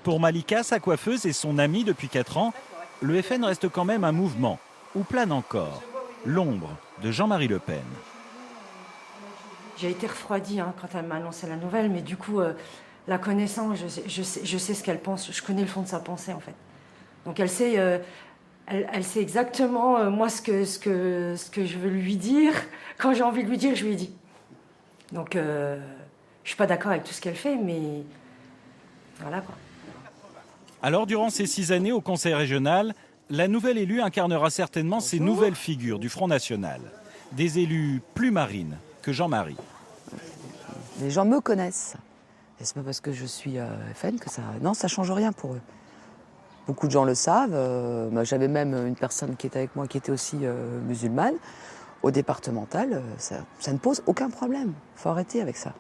Speaker 6: Pour Malika, sa coiffeuse et son amie depuis 4 ans, le FN reste quand même un mouvement où plane encore l'ombre de Jean-Marie Le Pen.
Speaker 16: J'ai été refroidie quand elle m'a annoncé la nouvelle, mais du coup, la connaissant, je sais ce qu'elle pense, je connais le fond de sa pensée en fait. Donc elle sait exactement moi ce que je veux lui dire. Quand j'ai envie de lui dire, je lui dis. Donc je suis pas d'accord avec tout ce qu'elle fait, mais voilà quoi.
Speaker 6: Alors durant ces 6 années au Conseil régional, la nouvelle élue incarnera certainement ces nouvelles figures du Front National. Des élus plus marines que Jean-Marie.
Speaker 3: Les gens me connaissent. Et c'est pas parce que je suis FN que ça... Non, ça change rien pour eux. Beaucoup de gens le savent. J'avais même une personne qui était avec moi qui était aussi musulmane. Au départemental, ça ne pose aucun problème. Il faut arrêter avec ça.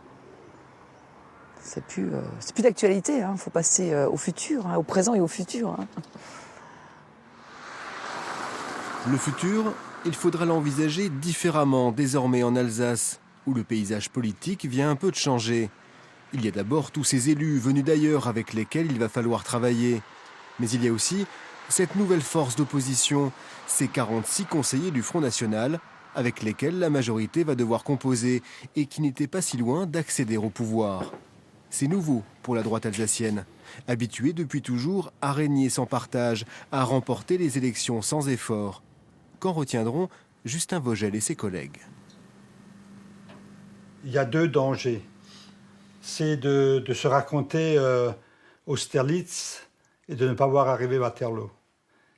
Speaker 3: C'est plus d'actualité. Il faut passer au futur, au présent et au futur.
Speaker 29: Le futur, il faudra l'envisager différemment désormais en Alsace, où le paysage politique vient un peu de changer. Il y a d'abord tous ces élus venus d'ailleurs avec lesquels il va falloir travailler. Mais il y a aussi cette nouvelle force d'opposition, ces 46 conseillers du Front National, avec lesquels la majorité va devoir composer et qui n'étaient pas si loin d'accéder au pouvoir. C'est nouveau pour la droite alsacienne, habituée depuis toujours à régner sans partage, à remporter les élections sans effort. Qu'en retiendront Justin Vogel et ses collègues?
Speaker 30: Il y a 2 dangers. C'est de se raconter Austerlitz et de ne pas voir arriver Waterloo.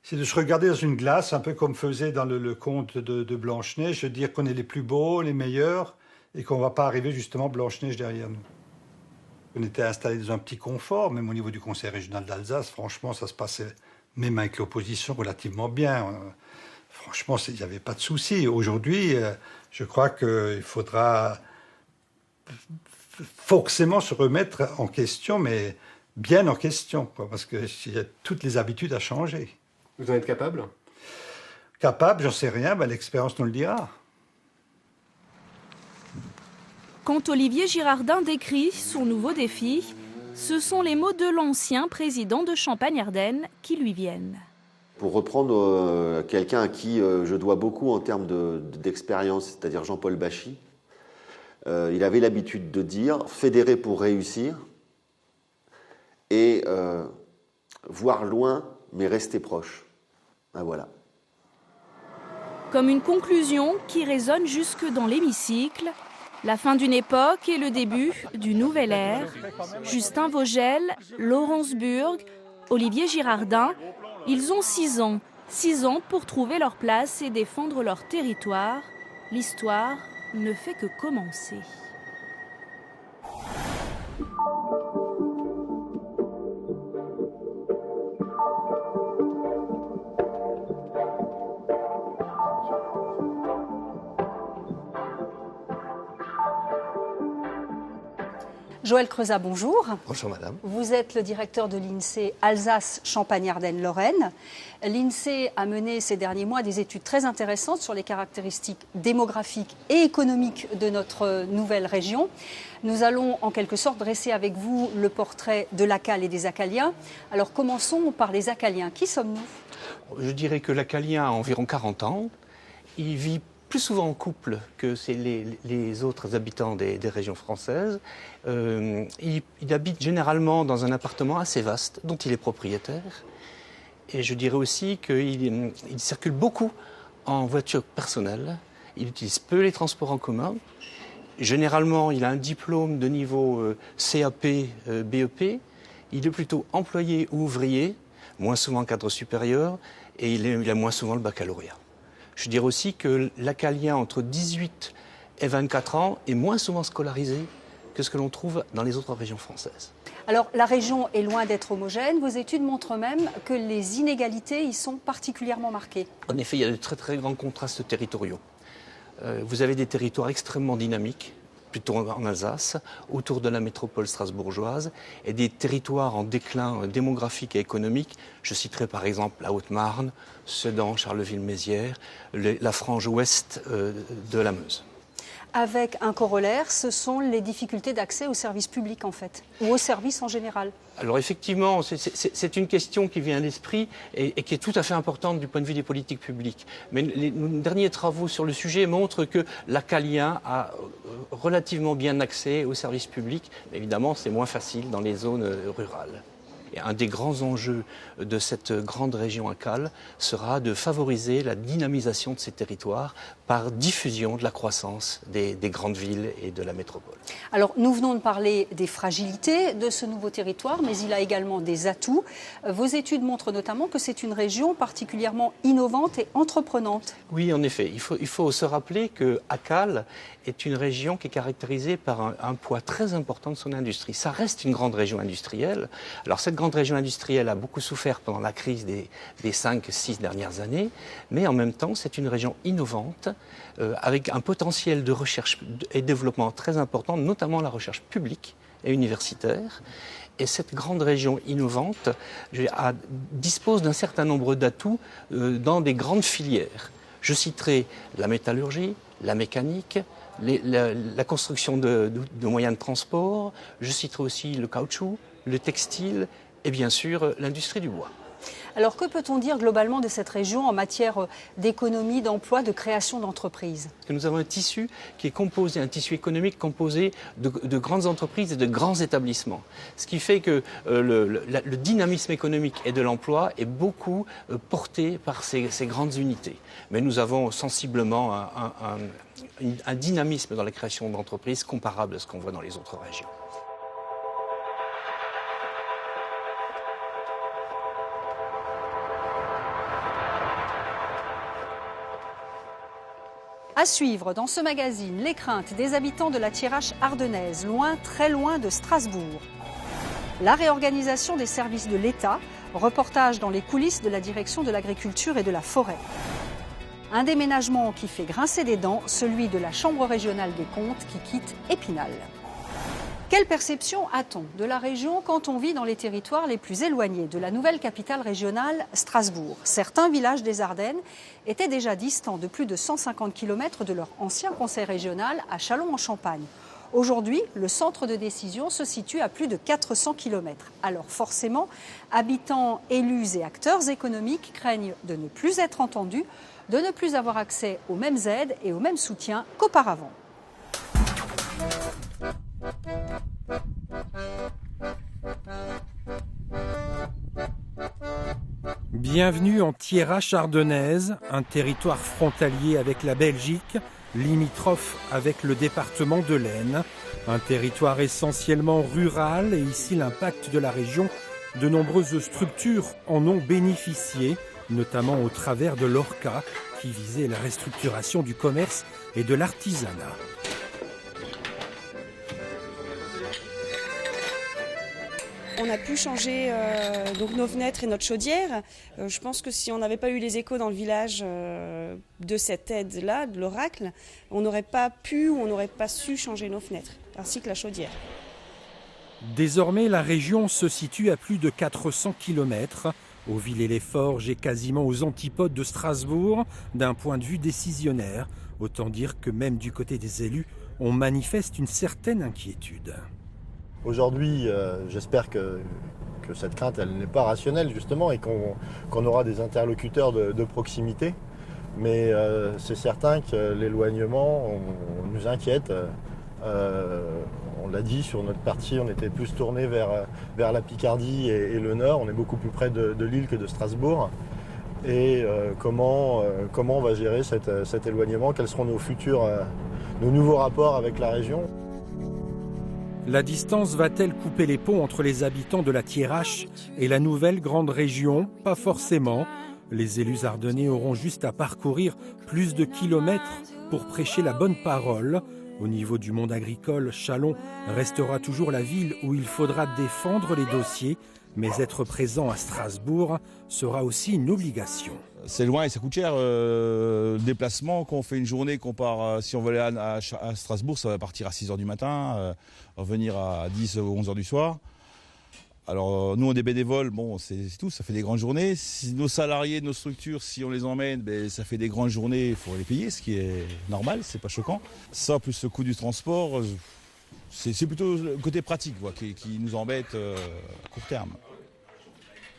Speaker 30: C'est de se regarder dans une glace, un peu comme faisait dans le conte de Blanche-Neige, de dire qu'on est les plus beaux, les meilleurs, et qu'on ne va pas arriver justement Blanche-Neige derrière nous. On était installés dans un petit confort, même au niveau du Conseil régional d'Alsace, franchement, ça se passait, même avec l'opposition, relativement bien. franchement, il n'y avait pas de souci. Aujourd'hui, je crois qu'il faudra forcément se remettre en question, mais bien en question, quoi, parce que toutes les habitudes à changer.
Speaker 10: Vous en êtes capable ?
Speaker 30: Capable, j'en sais rien, l'expérience nous le dira.
Speaker 1: Quand Olivier Girardin décrit son nouveau défi, ce sont les mots de l'ancien président de Champagne-Ardenne qui lui viennent.
Speaker 5: Pour reprendre quelqu'un à qui je dois beaucoup en termes d'expérience, c'est-à-dire Jean-Paul Bachy, il avait l'habitude de dire « fédérer pour réussir » et voir loin mais rester proche. Ben voilà.
Speaker 1: Comme une conclusion qui résonne jusque dans l'hémicycle, la fin d'une époque et le début d'une nouvelle ère. Justin Vogel, Laurence Burg, Olivier Girardin, ils ont 6 ans. 6 ans pour trouver leur place et défendre leur territoire. L'histoire ne fait que commencer.
Speaker 17: Joël Creusa, bonjour.
Speaker 23: Bonjour madame.
Speaker 17: Vous êtes le directeur de l'INSEE Alsace-Champagne-Ardenne-Lorraine. L'INSEE a mené ces derniers mois des études très intéressantes sur les caractéristiques démographiques et économiques de notre nouvelle région. Nous allons en quelque sorte dresser avec vous le portrait de l'Acal et des Acaliens. Alors commençons par les Acaliens. Qui sommes-nous ?
Speaker 18: Je dirais que l'Acalien a environ 40 ans. Il vit plus souvent en couple que les autres habitants des régions françaises. Il habite généralement dans un appartement assez vaste dont il est propriétaire. Et je dirais aussi qu'il circule beaucoup en voiture personnelle. Il utilise peu les transports en commun. Généralement, il a un diplôme de niveau CAP, BEP. Il est plutôt employé ou ouvrier, moins souvent cadre supérieur, et il a moins souvent le baccalauréat. Je dirais aussi que l'Acalien entre 18 et 24 ans est moins souvent scolarisé que ce que l'on trouve dans les autres régions françaises.
Speaker 17: Alors, la région est loin d'être homogène. Vos études montrent même que les inégalités y sont particulièrement marquées.
Speaker 18: En effet, il y a de très très grands contrastes territoriaux. Vous avez des territoires extrêmement dynamiques, plutôt en Alsace, autour de la métropole strasbourgeoise, et des territoires en déclin démographique et économique. Je citerai par exemple la Haute-Marne, Sedan, Charleville-Mézières, la frange ouest de la Meuse.
Speaker 17: Avec un corollaire, ce sont les difficultés d'accès aux services publics en fait, ou aux services en général.
Speaker 18: Alors effectivement, c'est une question qui vient à l'esprit et qui est tout à fait importante du point de vue des politiques publiques. Mais les derniers travaux sur le sujet montrent que l'Acalien a relativement bien accès aux services publics. Mais évidemment, c'est moins facile dans les zones rurales. Et un des grands enjeux de cette grande région Acal sera de favoriser la dynamisation de ces territoires par diffusion de la croissance des grandes villes et de la métropole.
Speaker 17: Alors, nous venons de parler des fragilités de ce nouveau territoire, mais il a également des atouts. Vos études montrent notamment que c'est une région particulièrement innovante et entreprenante.
Speaker 18: Oui, en effet. Il faut se rappeler que Acal est une région qui est caractérisée par un poids très important de son industrie. Ça reste une grande région industrielle. Alors, cette grande région industrielle a beaucoup souffert pendant la crise des 5-6 dernières années, mais en même temps, c'est une région innovante, avec un potentiel de recherche et développement très important, notamment la recherche publique et universitaire. Et cette grande région innovante dispose d'un certain nombre d'atouts dans des grandes filières. Je citerai la métallurgie, la mécanique, la construction de moyens de transport. Je citerai aussi le caoutchouc, le textile et bien sûr l'industrie du bois.
Speaker 17: Alors que peut-on dire globalement de cette région en matière d'économie, d'emploi, de création d'entreprises ?
Speaker 18: Nous avons un tissu qui est composé, un tissu économique composé de grandes entreprises et de grands établissements. Ce qui fait que le dynamisme économique et de l'emploi est beaucoup porté par ces grandes unités. Mais nous avons sensiblement un dynamisme dans la création d'entreprises comparable à ce qu'on voit dans les autres régions.
Speaker 17: À suivre dans ce magazine, les craintes des habitants de la Thiérache ardennaise, loin, très loin de Strasbourg. La réorganisation des services de l'État, reportage dans les coulisses de la direction de l'agriculture et de la forêt. Un déménagement qui fait grincer des dents, celui de la Chambre régionale des comptes qui quitte Épinal. Quelle perception a-t-on de la région quand on vit dans les territoires les plus éloignés de la nouvelle capitale régionale, Strasbourg? Certains villages des Ardennes étaient déjà distants de plus de 150 km de leur ancien conseil régional à Châlons-en-Champagne. Aujourd'hui, le centre de décision se situe à plus de 400 km. Alors forcément, habitants, élus et acteurs économiques craignent de ne plus être entendus, de ne plus avoir accès aux mêmes aides et aux mêmes soutiens qu'auparavant.
Speaker 7: Bienvenue en Thiérache ardennaise, un territoire frontalier avec la Belgique, limitrophe avec le département de l'Aisne, un territoire essentiellement rural et ici l'impact de la région, de nombreuses structures en ont bénéficié, notamment au travers de l'ORCA qui visait la restructuration du commerce et de l'artisanat.
Speaker 8: On a pu changer donc nos fenêtres et notre chaudière. Je pense que si on n'avait pas eu les échos dans le village de cette aide-là, de l'oracle, on n'aurait pas pu ou on n'aurait pas su changer nos fenêtres, ainsi que la chaudière.
Speaker 7: Désormais, la région se situe à plus de 400 km, au Villers-les-Forges et quasiment aux antipodes de Strasbourg, d'un point de vue décisionnaire. Autant dire que même du côté des élus, on manifeste une certaine inquiétude.
Speaker 19: Aujourd'hui, j'espère que cette crainte elle n'est pas rationnelle justement et qu'on aura des interlocuteurs de proximité. Mais c'est certain que l'éloignement on nous inquiète. On l'a dit, sur notre partie, on était plus tourné vers la Picardie et le Nord. On est beaucoup plus près de Lille que de Strasbourg. Et comment on va gérer cet éloignement? Quels seront nos nouveaux rapports avec la région?
Speaker 7: La distance va-t-elle couper les ponts entre les habitants de la Thiérache et la nouvelle grande région? Pas forcément. Les élus ardennais auront juste à parcourir plus de kilomètres pour prêcher la bonne parole. Au niveau du monde agricole, Châlons restera toujours la ville où il faudra défendre les dossiers, mais être présent à Strasbourg sera aussi une obligation.
Speaker 20: C'est loin et ça coûte cher. Le déplacement, quand on fait une journée, qu'on part, si on veut aller à Strasbourg, ça va partir à 6h du matin, revenir à 10 ou 11h du soir. Alors nous on est bénévoles, bon c'est tout, ça fait des grandes journées. Si nos salariés de nos structures, si on les emmène, ça fait des grandes journées, il faut les payer, ce qui est normal, c'est pas choquant. Ça plus le coût du transport, c'est plutôt le côté pratique qui nous embête à court terme.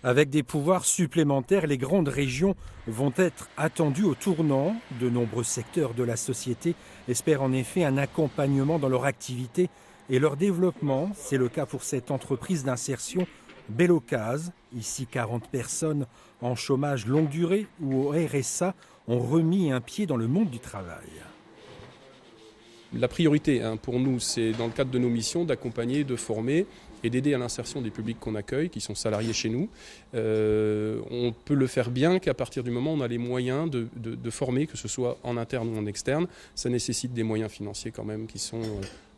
Speaker 7: Avec des pouvoirs supplémentaires, les grandes régions vont être attendues au tournant. De nombreux secteurs de la société espèrent en effet un accompagnement dans leur activité et leur développement. C'est le cas pour cette entreprise d'insertion Bellocase. Ici, 40 personnes en chômage longue durée ou au RSA ont remis un pied dans le monde du travail.
Speaker 22: La priorité pour nous, c'est dans le cadre de nos missions d'accompagner, de former et d'aider à l'insertion des publics qu'on accueille, qui sont salariés chez nous. On peut le faire bien qu'à partir du moment où on a les moyens de former, que ce soit en interne ou en externe. Ça nécessite des moyens financiers quand même qui sont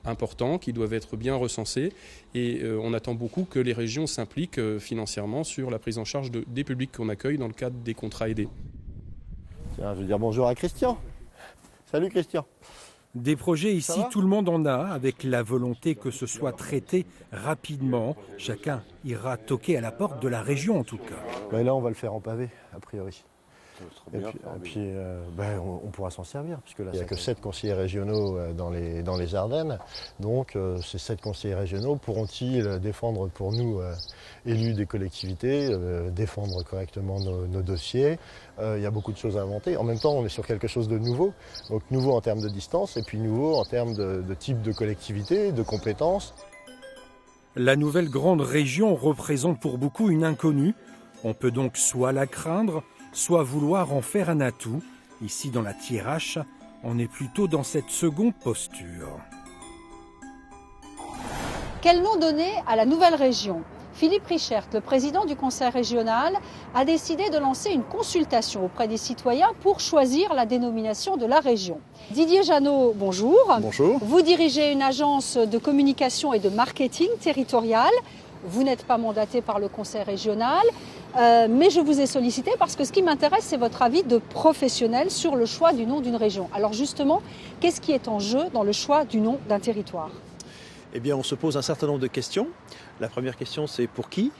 Speaker 22: importants, qui doivent être bien recensés. Et on attend beaucoup que les régions s'impliquent financièrement sur la prise en charge des publics qu'on accueille dans le cadre des contrats aidés.
Speaker 19: Tiens, je vais dire bonjour à Christian. Salut Christian.
Speaker 7: Des projets ici, tout le monde en a, avec la volonté que ce soit traité rapidement. Chacun ira toquer à la porte de la région en tout cas.
Speaker 19: Mais là, on va le faire en pavé, a priori. Et puis on pourra s'en servir, puisque là, il n'y a que 7 conseillers régionaux dans les Ardennes. Donc, ces 7 conseillers régionaux pourront-ils défendre pour nous, élus des collectivités, défendre correctement nos dossiers. Il y a beaucoup de choses à inventer. En même temps, on est sur quelque chose de nouveau. Donc, nouveau en termes de distance et puis nouveau en termes de type de collectivité, de compétences.
Speaker 7: La nouvelle grande région représente pour beaucoup une inconnue. On peut donc soit la craindre, soit vouloir en faire un atout. Ici, dans la Thiérache, on est plutôt dans cette seconde posture.
Speaker 17: Quel nom donner à la nouvelle région ? Philippe Richert, le président du conseil régional, a décidé de lancer une consultation auprès des citoyens pour choisir la dénomination de la région. Didier Jeannot, bonjour.
Speaker 24: Bonjour.
Speaker 17: Vous dirigez une agence de communication et de marketing territoriale. Vous n'êtes pas mandaté par le conseil régional. Mais je vous ai sollicité parce que ce qui m'intéresse, c'est votre avis de professionnel sur le choix du nom d'une région. Alors justement, qu'est-ce qui est en jeu dans le choix du nom d'un territoire ?
Speaker 2: Eh bien, on se pose un certain nombre de questions. La première question, c'est pour qui ?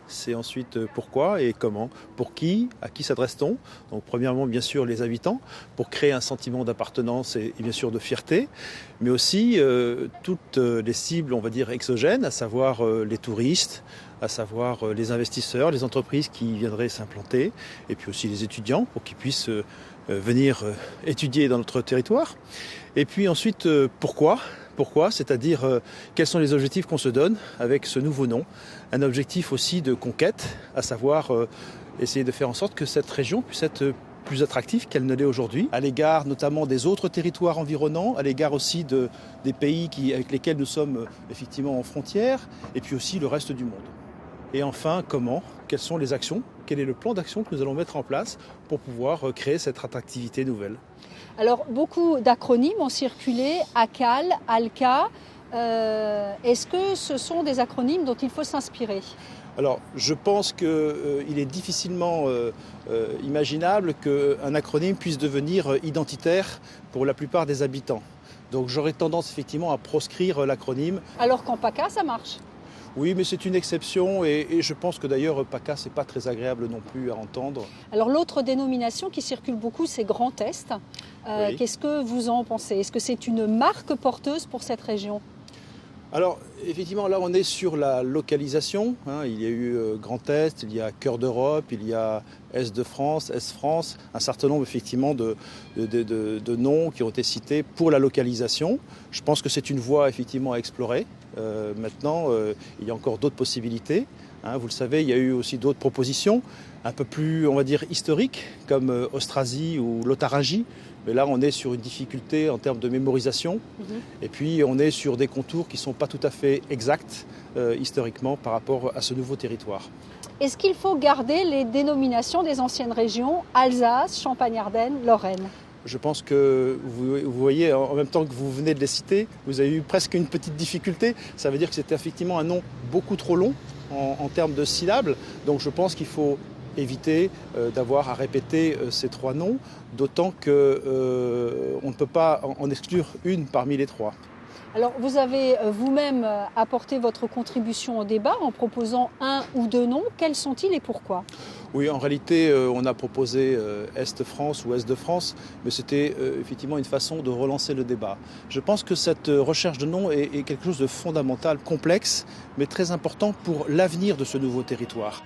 Speaker 2: C'est ensuite pourquoi et comment. Pour qui ? À qui s'adresse-t-on ? Donc premièrement, bien sûr, les habitants, pour créer un sentiment d'appartenance et bien sûr de fierté, mais aussi toutes les cibles, on va dire, exogènes, à savoir les touristes, à savoir les investisseurs, les entreprises qui viendraient s'implanter, et puis aussi les étudiants, pour qu'ils puissent venir étudier dans notre territoire. Et puis ensuite, pourquoi ? Pourquoi ? C'est-à-dire quels sont les objectifs qu'on se donne avec ce nouveau nom. Un objectif aussi de conquête, à savoir essayer de faire en sorte que cette région puisse être plus attractive qu'elle ne l'est aujourd'hui, à l'égard notamment des autres territoires environnants, à l'égard aussi des pays avec lesquels nous sommes effectivement en frontière, et puis aussi le reste du monde. Et enfin, comment ? Quelles sont les actions ? Quel est le plan d'action que nous allons mettre en place pour pouvoir créer cette attractivité nouvelle ?
Speaker 17: Alors, beaucoup d'acronymes ont circulé, ACAL, ALCA. Est-ce que ce sont des acronymes dont il faut s'inspirer ?
Speaker 2: Alors, je pense qu'il est difficilement imaginable qu'un acronyme puisse devenir identitaire pour la plupart des habitants. Donc, j'aurais tendance effectivement à proscrire l'acronyme.
Speaker 17: Alors qu'en PACA, ça marche ?
Speaker 2: Oui, mais c'est une exception et je pense que d'ailleurs PACA, c'est pas très agréable non plus à entendre.
Speaker 17: Alors l'autre dénomination qui circule beaucoup, c'est Grand Est.
Speaker 2: Oui.
Speaker 17: Qu'est-ce que vous en pensez ? Est-ce que c'est une marque porteuse pour cette région ?
Speaker 2: Alors, effectivement, là, on est sur la localisation. Il y a eu Grand Est, il y a Cœur d'Europe, il y a Est de France, Est France, un certain nombre, effectivement, de noms qui ont été cités pour la localisation. Je pense que c'est une voie, effectivement, à explorer. Maintenant, il y a encore d'autres possibilités. Vous le savez, il y a eu aussi d'autres propositions, un peu plus, on va dire, historiques, comme Austrasie ou Lotharingie. Mais là, on est sur une difficulté en termes de mémorisation. Et puis, on est sur des contours qui ne sont pas tout à fait exacts historiquement par rapport à ce nouveau territoire.
Speaker 17: Est-ce qu'il faut garder les dénominations des anciennes régions, Alsace, Champagne-Ardenne, Lorraine ?
Speaker 2: Je pense que vous voyez, en même temps que vous venez de les citer, vous avez eu presque une petite difficulté. Ça veut dire que c'était effectivement un nom beaucoup trop long en termes de syllabes. Donc je pense qu'il faut éviter d'avoir à répéter ces trois noms, d'autant qu'on ne peut pas en exclure une parmi les trois.
Speaker 17: Alors vous avez vous-même apporté votre contribution au débat en proposant un ou deux noms. Quels sont-ils et pourquoi ?
Speaker 2: Oui, en réalité, on a proposé Est-France ou Est de France, mais c'était effectivement une façon de relancer le débat. Je pense que cette recherche de nom est quelque chose de fondamental, complexe, mais très important pour l'avenir de ce nouveau territoire.